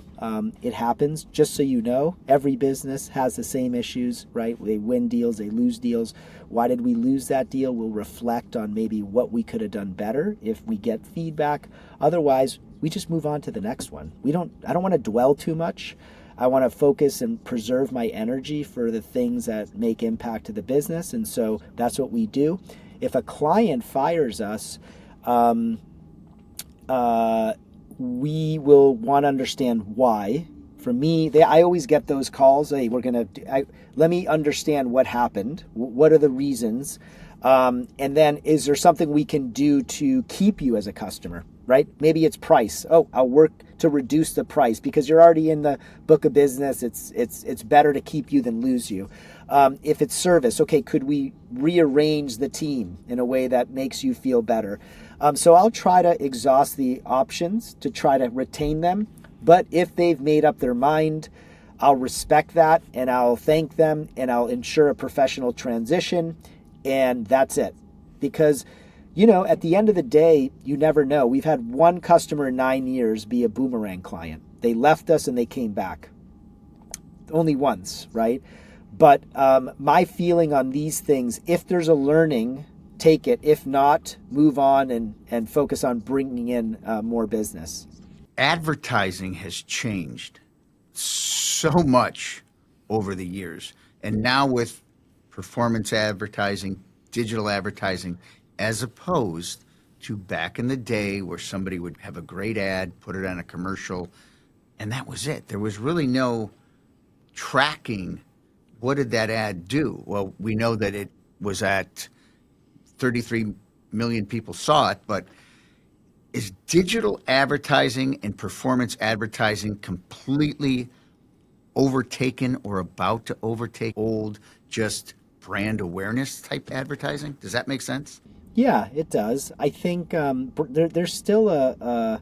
It happens. Just so you know, every business has the same issues, right? They win deals, they lose deals. Why did we lose that deal? We'll reflect on maybe what we could have done better if we get feedback. Otherwise, we just move on to the next one. I don't want to dwell too much. I want to focus and preserve my energy for the things that make impact to the business. And so that's what we do. If a client fires us, we will want to understand why. For me, I always get those calls. Hey, let me understand what happened. What are the reasons? And then is there something we can do to keep you as a customer, right? Maybe it's price. I'll work to reduce the price because you're already in the book of business. It's better to keep you than lose you. If it's service, okay, could we rearrange the team in a way that makes you feel better? So I'll try to exhaust the options to try to retain them. But if they've made up their mind, I'll respect that and I'll thank them and I'll ensure a professional transition, and that's it. Because, at the end of the day, you never know. We've had one customer in 9 years be a boomerang client. They left us and they came back. Only once, right? But my feeling on these things, if there's a learning, take it. If not, move on and focus on bringing in more business. Advertising has changed so much over the years. And now with performance advertising, digital advertising, as opposed to back in the day where somebody would have a great ad, put it on a commercial, and that was it. There was really no tracking. What did that ad do? Well, we know that it was at 33 million people saw it, but is digital advertising and performance advertising completely overtaken or about to overtake old just brand awareness type advertising? Does that make sense? Yeah, it does. I think there's still a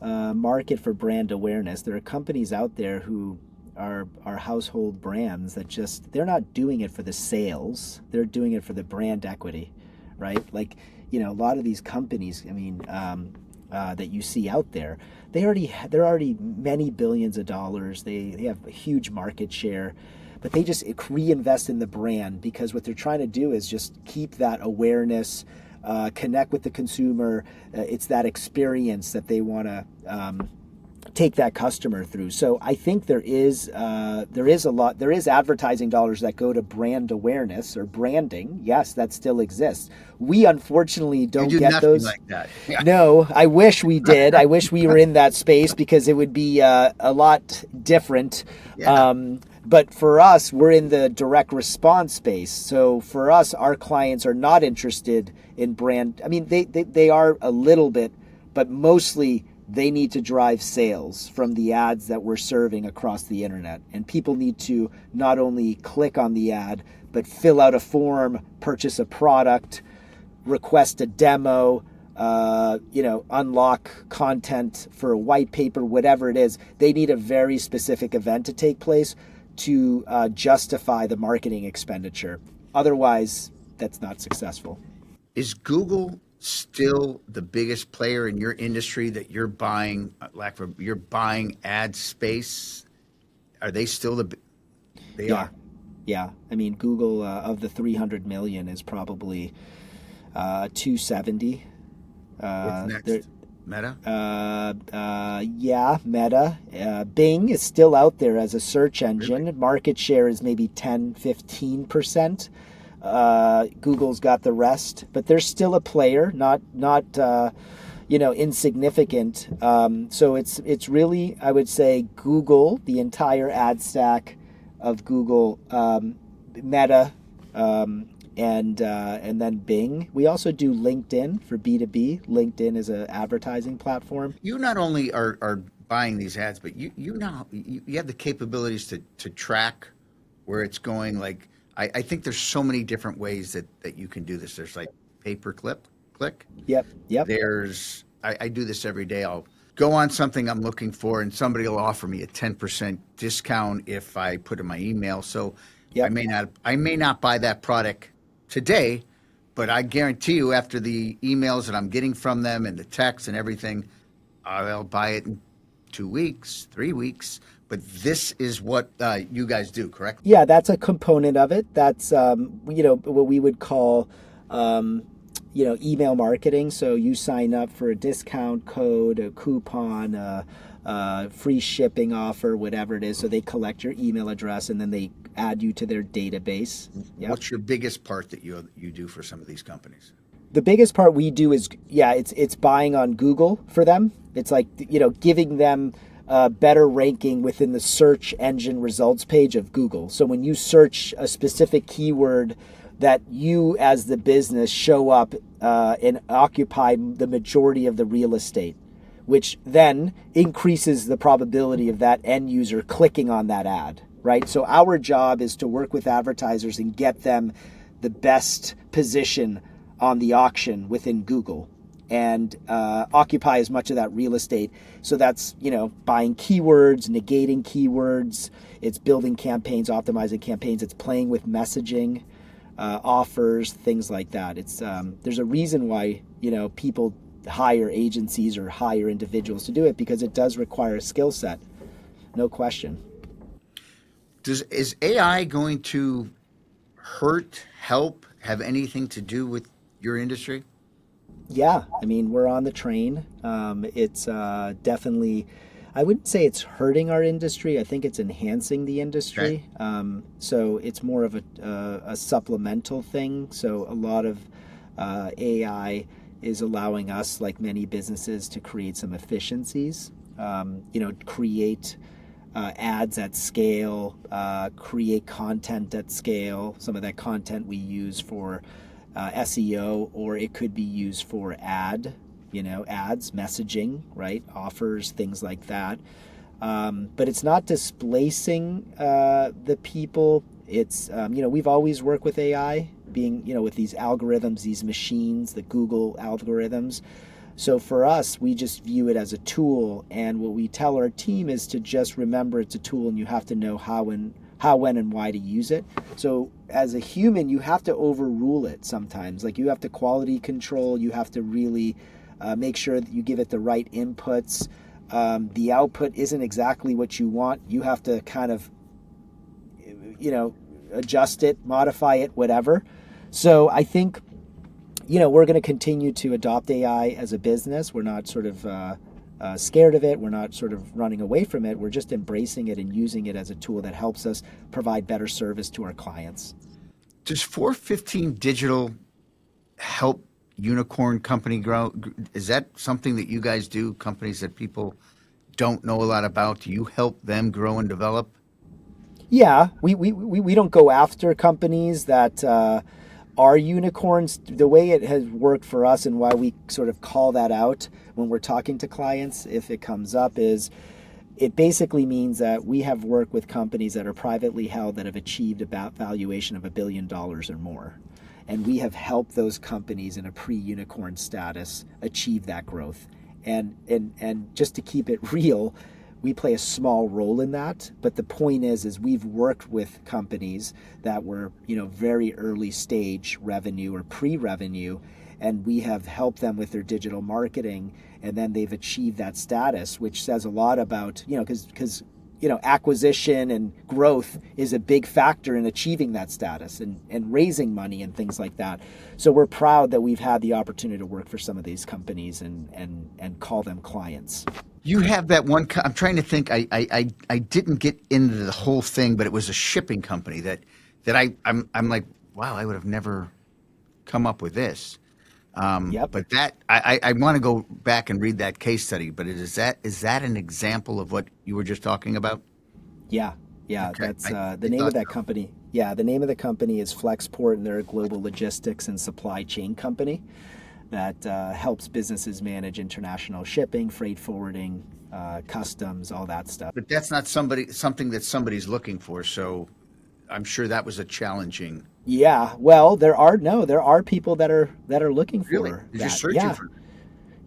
market for brand awareness. There are companies out there who are household brands that just, they're not doing it for the sales, they're doing it for the brand equity, right? Like, a lot of these companies, that you see out there, they're already many billions of dollars. They have a huge market share, but they just reinvest in the brand because what they're trying to do is just keep that awareness, connect with the consumer. It's that experience that they want to take that customer through. So I think there is advertising dollars that go to brand awareness or branding. Yes, that still exists. We unfortunately don't You do get nothing those. like that. No, I wish we did. I wish we were in that space because it would be a lot different. Yeah. But for us, we're in the direct response space. So for us, our clients are not interested in brand. I mean, they are a little bit, but mostly they need to drive sales from the ads that we're serving across the internet. And people need to not only click on the ad, but fill out a form, purchase a product, request a demo, unlock content for a white paper, whatever it is. They need a very specific event to take place to justify the marketing expenditure. Otherwise, that's not successful. Is Google still the biggest player in your industry that you're buying, you're buying ad space? Are they still they Yeah. are? Yeah. I mean, Google of the 300 million is probably 270. What's next? Meta? Yeah, Meta. Bing is still out there as a search engine. Really? Market share is maybe 10, 15%. Google's got the rest, but they're still a player, not insignificant. So it's really, I would say, Google, the entire ad stack of Google, Meta, and then Bing. We also do LinkedIn for B2B. LinkedIn is an advertising platform. You not only are buying these ads, but you have the capabilities to track where it's going. Like I think there's so many different ways that you can do this. There's like click. Yep. I do this every day. I'll go on something I'm looking for, and somebody will offer me a 10% discount if I put in my email. So Yep. I may not buy that product today, but I guarantee you, after the emails that I'm getting from them and the texts and everything, I'll buy it in 2 weeks, 3 weeks. But this is what you guys do, correct? Yeah, that's a component of it. That's what we would call email marketing. So you sign up for a discount code, a coupon, free shipping offer, whatever it is. So they collect your email address and then they add you to their database. Yep. What's your biggest part that you do for some of these companies? The biggest part we do is, it's buying on Google for them. It's like, giving them better ranking within the search engine results page of Google. So when you search a specific keyword, that you as the business show up and occupy the majority of the real estate, which then increases the probability of that end user clicking on that ad, right? So our job is to work with advertisers and get them the best position on the auction within Google and occupy as much of that real estate. So that's, buying keywords, negating keywords, it's building campaigns, optimizing campaigns, it's playing with messaging, offers, things like that. It's there's a reason why, people hire agencies or hire individuals to do it, because it does require a skill set, no question. Is AI going to hurt, help, have anything to do with your industry? Yeah, I mean, we're on the train. It's definitely, I wouldn't say it's hurting our industry. I think it's enhancing the industry. Okay. So it's more of a supplemental thing. So a lot of AI is allowing us, like many businesses, to create some efficiencies, create ads at scale, create content at scale. Some of that content we use for SEO, or it could be used for ads, messaging, right? Offers, things like that. But it's not displacing the people. It's, we've always worked with AI, being, with these algorithms, these machines, the Google algorithms. So for us, we just view it as a tool, and what we tell our team is to just remember it's a tool, and you have to know how, when, and why to use it. So as a human, you have to overrule it sometimes. Like, you have to quality control, you have to really make sure that you give it the right inputs. The output isn't exactly what you want. You have to kind of, adjust it, modify it, whatever. So I think, we're going to continue to adopt AI as a business. We're not sort of scared of it. We're not sort of running away from it. We're just embracing it and using it as a tool that helps us provide better service to our clients. Does 415 Digital help unicorn company grow? Is that something that you guys do? Companies that people don't know a lot about? Do you help them grow and develop? Yeah, we don't go after companies that are unicorns. The way it has worked for us and why we sort of call that out when we're talking to clients, if it comes up, is it basically means that we have worked with companies that are privately held that have achieved a valuation of $1 billion or more. And we have helped those companies in a pre-unicorn status achieve that growth. And just to keep it real, we play a small role in that. But the point is we've worked with companies that were, very early stage revenue or pre-revenue, and we have helped them with their digital marketing, and then they've achieved that status, which says a lot about, because acquisition and growth is a big factor in achieving that status and raising money and things like that. So we're proud that we've had the opportunity to work for some of these companies and call them clients. You have that one. I'm trying to think. I didn't get into the whole thing, but it was a shipping company that I'm like, wow, I would have never come up with this. Yep. But that I want to go back and read that case study. But is that an example of what you were just talking about? Yeah. Okay. That's the name of that company. Yeah, the name of the company is Flexport, and they're a global logistics and supply chain company that helps businesses manage international shipping, freight forwarding, customs, all that stuff. But that's not something that somebody's looking for. So I'm sure that was a challenging. Yeah, well, there are people that are looking for Really? that. You're searching for.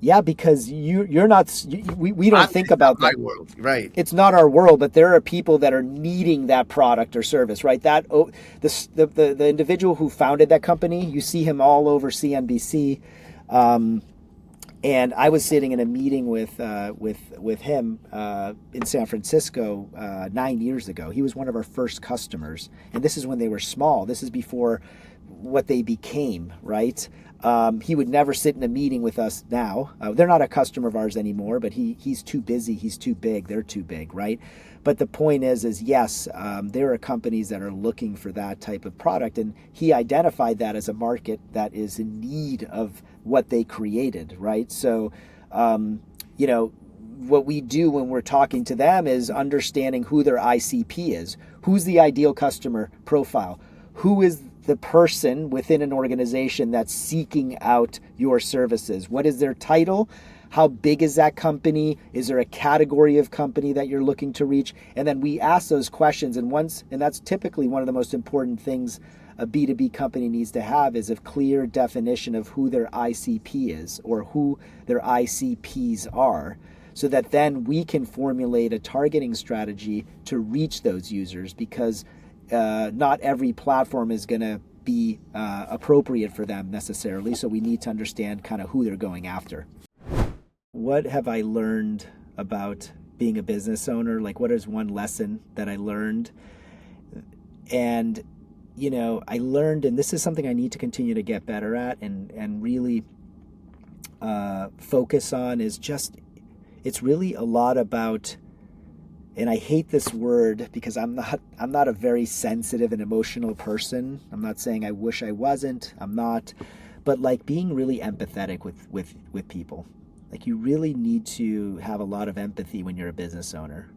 Yeah, because you're not. We don't think about that. My world, right? It's not our world, but there are people that are needing that product or service, right? The individual who founded that company, you see him all over CNBC. And I was sitting in a meeting with him in San Francisco 9 years ago. He was one of our first customers, and this is when they were small. This is before what they became, right? He would never sit in a meeting with us now. They're not a customer of ours anymore, but he's too busy. He's too big. They're too big, right? But the point is yes, there are companies that are looking for that type of product, and he identified that as a market that is in need of what they created, right? So, what we do when we're talking to them is understanding who their ICP is, who's the ideal customer profile, who is the person within an organization that's seeking out your services. What is their title? How big is that company? Is there a category of company that you're looking to reach? And then we ask those questions, and that's typically one of the most important things a B2B company needs to have is a clear definition of who their ICP is or who their ICPs are, so that then we can formulate a targeting strategy to reach those users, because not every platform is going to be appropriate for them necessarily. So we need to understand kind of who they're going after. What have I learned about being a business owner? Like, what is one lesson that I learned? And, I learned, and this is something I need to continue to get better at and really focus on, is just, it's really a lot about, and I hate this word because I'm not a very sensitive and emotional person. I'm not saying I wish I wasn't. I'm not, but like being really empathetic with people. Like, you really need to have a lot of empathy when you're a business owner.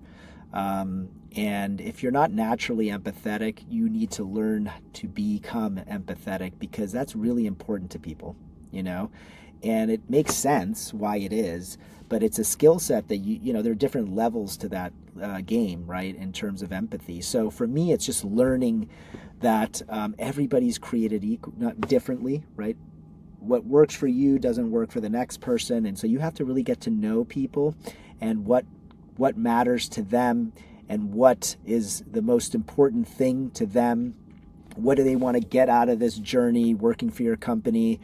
And if you're not naturally empathetic, you need to learn to become empathetic, because that's really important to people, and it makes sense why it is, but it's a skill set that there are different levels to that game, right, in terms of empathy. So for me, it's just learning that everybody's created not differently, right? what works for you doesn't work for the next person, and so you have to really get to know people and what matters to them and what is the most important thing to them. What do they want to get out of this journey working for your company?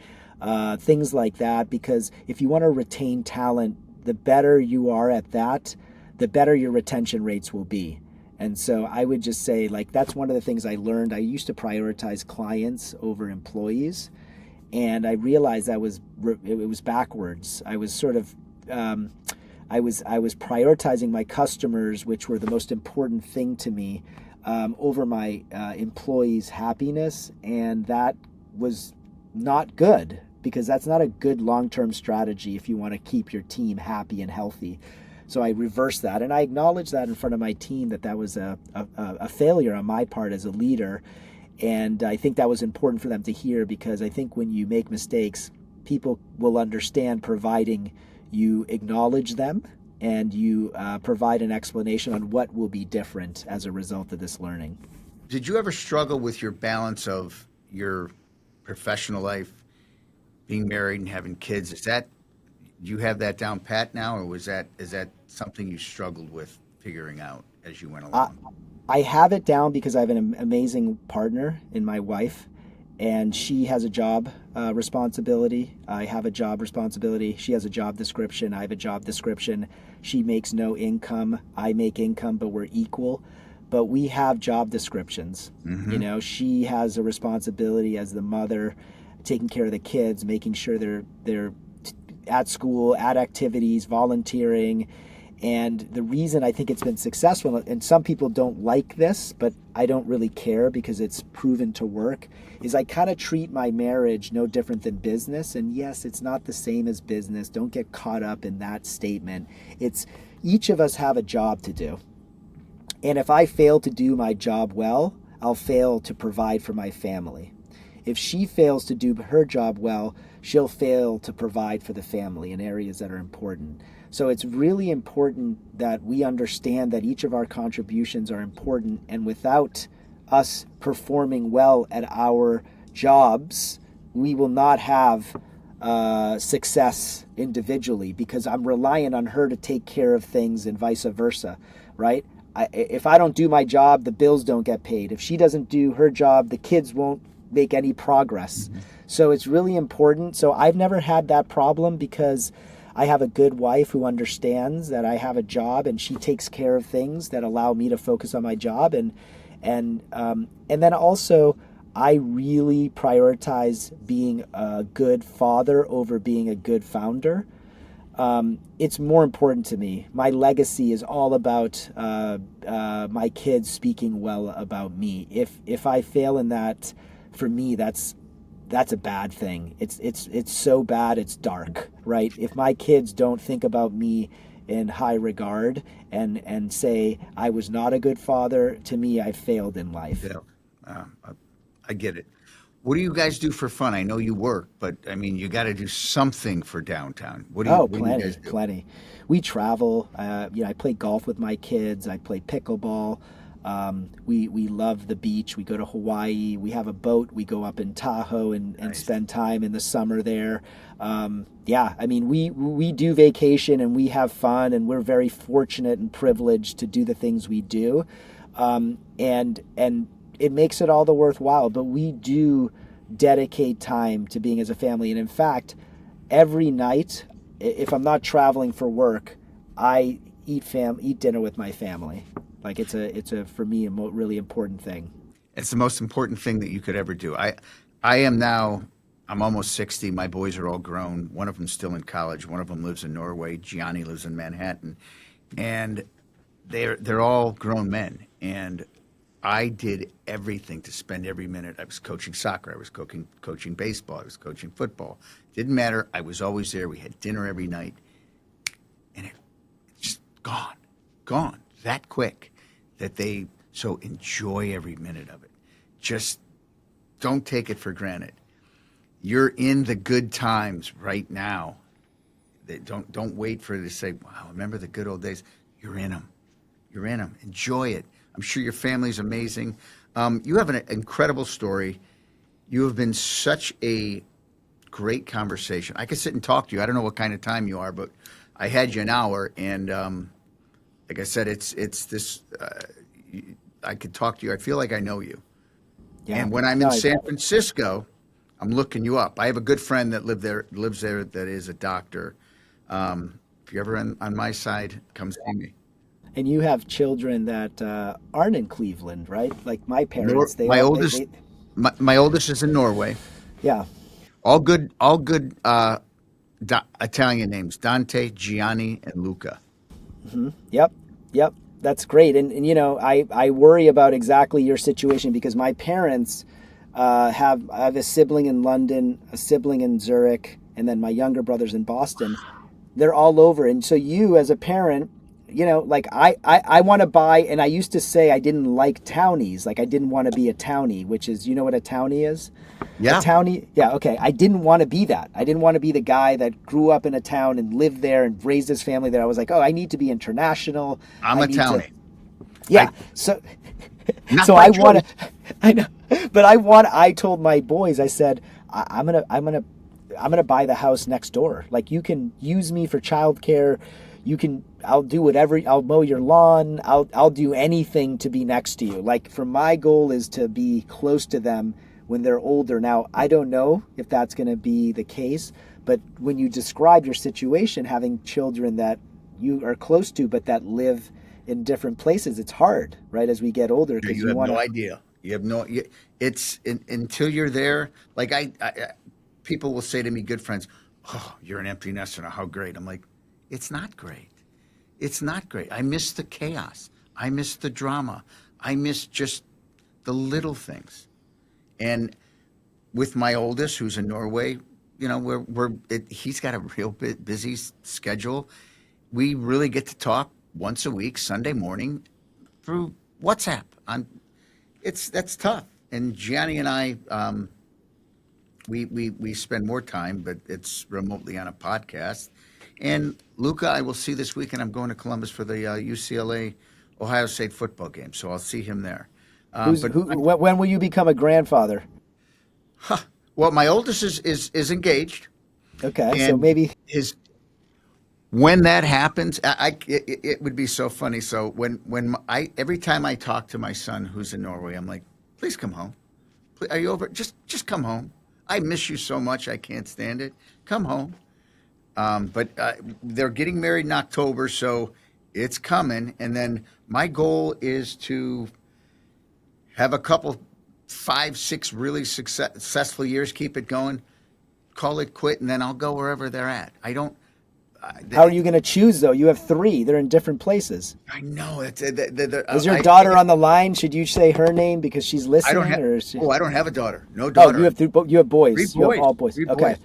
Things like that, because if you want to retain talent, the better you are at that, the better your retention rates will be. And so I would just say, like, that's one of the things I learned. I used to prioritize clients over employees, and I realized it was backwards. I was sort of I was prioritizing my customers, which were the most important thing to me, over my employees' happiness, and that was not good, because that's not a good long-term strategy if you want to keep your team happy and healthy. So I reversed that, and I acknowledged that in front of my team, that was a failure on my part as a leader. And I think that was important for them to hear, because I think when you make mistakes, people will understand, providing you acknowledge them and you provide an explanation on what will be different as a result of this learning. Did you ever struggle with your balance of your professional life, being married and having kids? Do you have that down pat now, or is that something you struggled with figuring out as you went along? I have it down because I have an amazing partner in my wife, and she has a job responsibility. I have a job responsibility. She has a job description. I have a job description. She makes no income. I make income, but we're equal. But we have job descriptions. Mm-hmm. You know, she has a responsibility as the mother, taking care of the kids, making sure they're at school, at activities, volunteering. And the reason I think it's been successful, and some people don't like this, but I don't really care because it's proven to work, is I kind of treat my marriage no different than business. And yes, it's not the same as business. Don't get caught up in that statement. It's each of us have a job to do. And if I fail to do my job well, I'll fail to provide for my family. If she fails to do her job well, she'll fail to provide for the family in areas that are important. So it's really important that we understand that each of our contributions are important, and without us performing well at our jobs, we will not have success individually, because I'm reliant on her to take care of things and vice versa, right? If I don't do my job, the bills don't get paid. If she doesn't do her job, the kids won't make any progress. Mm-hmm. So it's really important. So I've never had that problem, because I have a good wife who understands that I have a job, and she takes care of things that allow me to focus on my job. And then also, I really prioritize being a good father over being a good founder. It's more important to me. My legacy is all about my kids speaking well about me. If I fail in that, for me, that's a bad thing. It's so bad, it's dark, right? If my kids don't think about me in high regard and say I was not a good father, to me, I failed in life. Yeah, I get it. What do you guys do for fun? I know you work, but I mean, you got to do something for downtown. What do you guys do? Plenty. We travel. I play golf with my kids. I play pickleball. We love the beach. We go to Hawaii. We have a boat. We go up in Tahoe and Nice. spend time in the summer there. I mean, we do vacation and we have fun, and we're very fortunate and privileged to do the things we do. And it makes it all the worthwhile, but we do dedicate time to being as a family. And in fact, every night, if I'm not traveling for work, I eat dinner with my family. Like it's a for me, a really important thing. It's the most important thing that you could ever do. I am now, I'm almost 60. My boys are all grown. One of them's still in college. One of them lives in Norway. Gianni lives in Manhattan. And they're all grown men. And I did everything to spend every minute. I was coaching soccer. I was coaching baseball. I was coaching football. Didn't matter. I was always there. We had dinner every night. And it's just gone that quick so enjoy every minute of it. Just don't take it for granted. You're in the good times right now. Don't wait for it to say, wow, remember the good old days. You're in them. Enjoy it. I'm sure your family's amazing. You have an incredible story. You have been such a great conversation. I could sit and talk to you. I don't know what kind of time you are, but I had you an hour, and like I said, it's this. I could talk to you. I feel like I know you. Yeah. And when I'm No, in San Francisco, I'm looking you up. I have a good friend that lives there, that is a doctor. If you're ever on my side, come see me. and you have children that aren't in Cleveland, right? Like my parents, they My all oldest, my oldest is in Norway. yeah. All good Italian names: Dante, Gianni, and Luca. Yep. Yep. That's great. And you know, I worry about exactly your situation because my parents I have a sibling in London, a sibling in Zurich, and then my younger brother's in Boston. They're all over. And so you as a parent, you know, like I want to buy, and I used to say I didn't like townies. Like I didn't want to be a townie, which is, you know what a townie is? Yeah, A townie, yeah, okay. I didn't want to be that. I didn't want to be the guy that grew up in a town and lived there and raised his family there. I was like, oh, I need to be international. I'm I a need to, townie. yeah. I, So, not so by I want choice. to. I know, but I told my boys, I said, I'm gonna buy the house next door. Like you can use me for childcare. I'll do whatever. I'll mow your lawn. I'll do anything to be next to you. Like for my goal is to be close to them when they're older. Now, I don't know if that's going to be the case, but when you describe your situation, having children that you are close to, but that live in different places, it's hard, right? As we get older, because You you have want no to, idea. You have no. Until you're there. Like people will say to me, good friends, "Oh, you're an empty nester. Now, how great!" I'm like, it's not great. It's not great. I miss the chaos. I miss the drama. I miss just the little things. And with my oldest, who's in Norway, you know, he's got a real bit busy schedule. We really get to talk once a week, Sunday morning, through WhatsApp. That's tough. And Gianni and I, we spend more time, but it's remotely on a podcast. And Luca, I will see this weekend. I'm going to Columbus for the UCLA Ohio State football game, so I'll see him there. But when will you become a grandfather? well, my oldest is engaged, Okay, so and maybe, his when that happens, it would be so funny. So I every time I talk to my son who's in Norway, I'm like, please come home. Are you over? Just come home. I miss you so much. I can't stand it. Come home. But they're getting married in October, so it's coming. And then my goal is to have a couple, 5, 6 really successful years, keep it going, call it quit, and then I'll go wherever they're at. I don't. how are you going to choose though? You have 3. They're in different places. I know it's. Is your daughter on the line? Should you say her name because she's I don't listening, have. or is she... Oh, I don't have a daughter. No Oh, daughter. you have you have boys. 3 You have boys. all boys. 3 Okay. boys.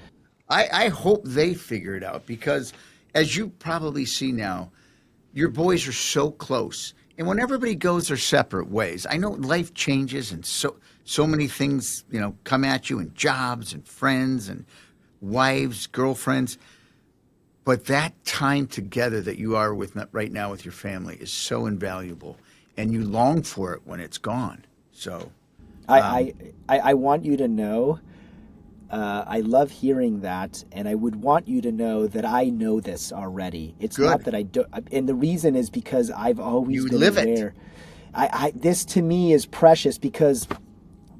I hope they figure it out because, as you probably see now, your boys are so close. And when everybody goes their separate ways, I know life changes and so many things, you know, come at you, and jobs and friends and wives, girlfriends. But that time together that you are with right now with your family is so invaluable, and you long for it when it's gone. So, I want you to know. I love hearing that, and I would want you to know that I know this already. It's not good. that I do, and the reason is because I've always You been live it. aware. This to me is precious because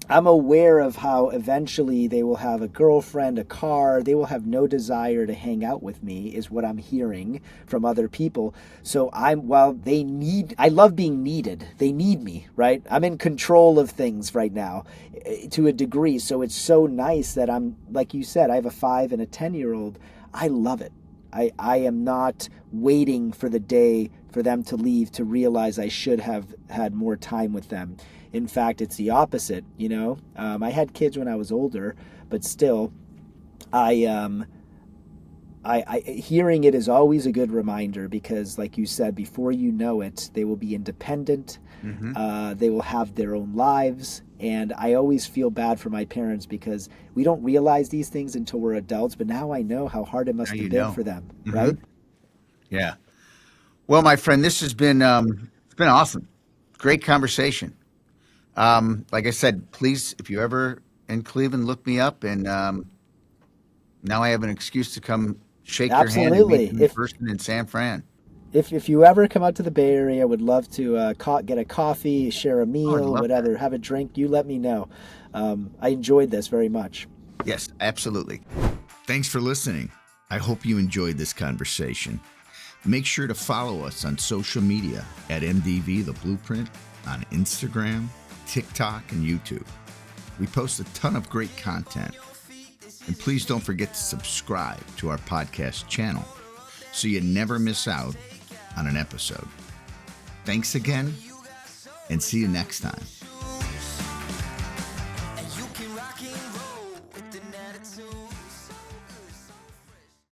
I'm aware of how eventually they will have a girlfriend, a car. They will have no desire to hang out with me, is what I'm hearing from other people. So I love being needed. They need me, right? I'm in control of things right now to a degree. So it's so nice that I'm, like you said, I have a 5 and a 10-year-old. I love it. I am not waiting for the day for them to leave to realize I should have had more time with them. In fact, it's the opposite. You know, I had kids when I was older, but still, I hearing it is always a good reminder because, like you said, before you know it, they will be independent. They will have their own lives, and I always feel bad for my parents because we don't realize these things until we're adults. But now I know how hard it must Now have you been know. for them, Hmm. right? Yeah. Well, my friend, this has been it's been awesome. Great conversation. Like I said, please, if you're ever in Cleveland, look me up, and Now I have an excuse to come shake your hand and Absolutely. meet you in person in San Fran. If you ever come out to the Bay Area, would love to get a coffee, share a Oh, I'd meal, love that. whatever, have a drink. You let me know. I enjoyed this very much. Yes, absolutely. Thanks for listening. I hope you enjoyed this conversation. Make sure to follow us on social media at MDV The Blueprint on Instagram, TikTok, and YouTube. We post a ton of great content. And please don't forget to subscribe to our podcast channel so you never miss out on an episode. Thanks again, and see you next time.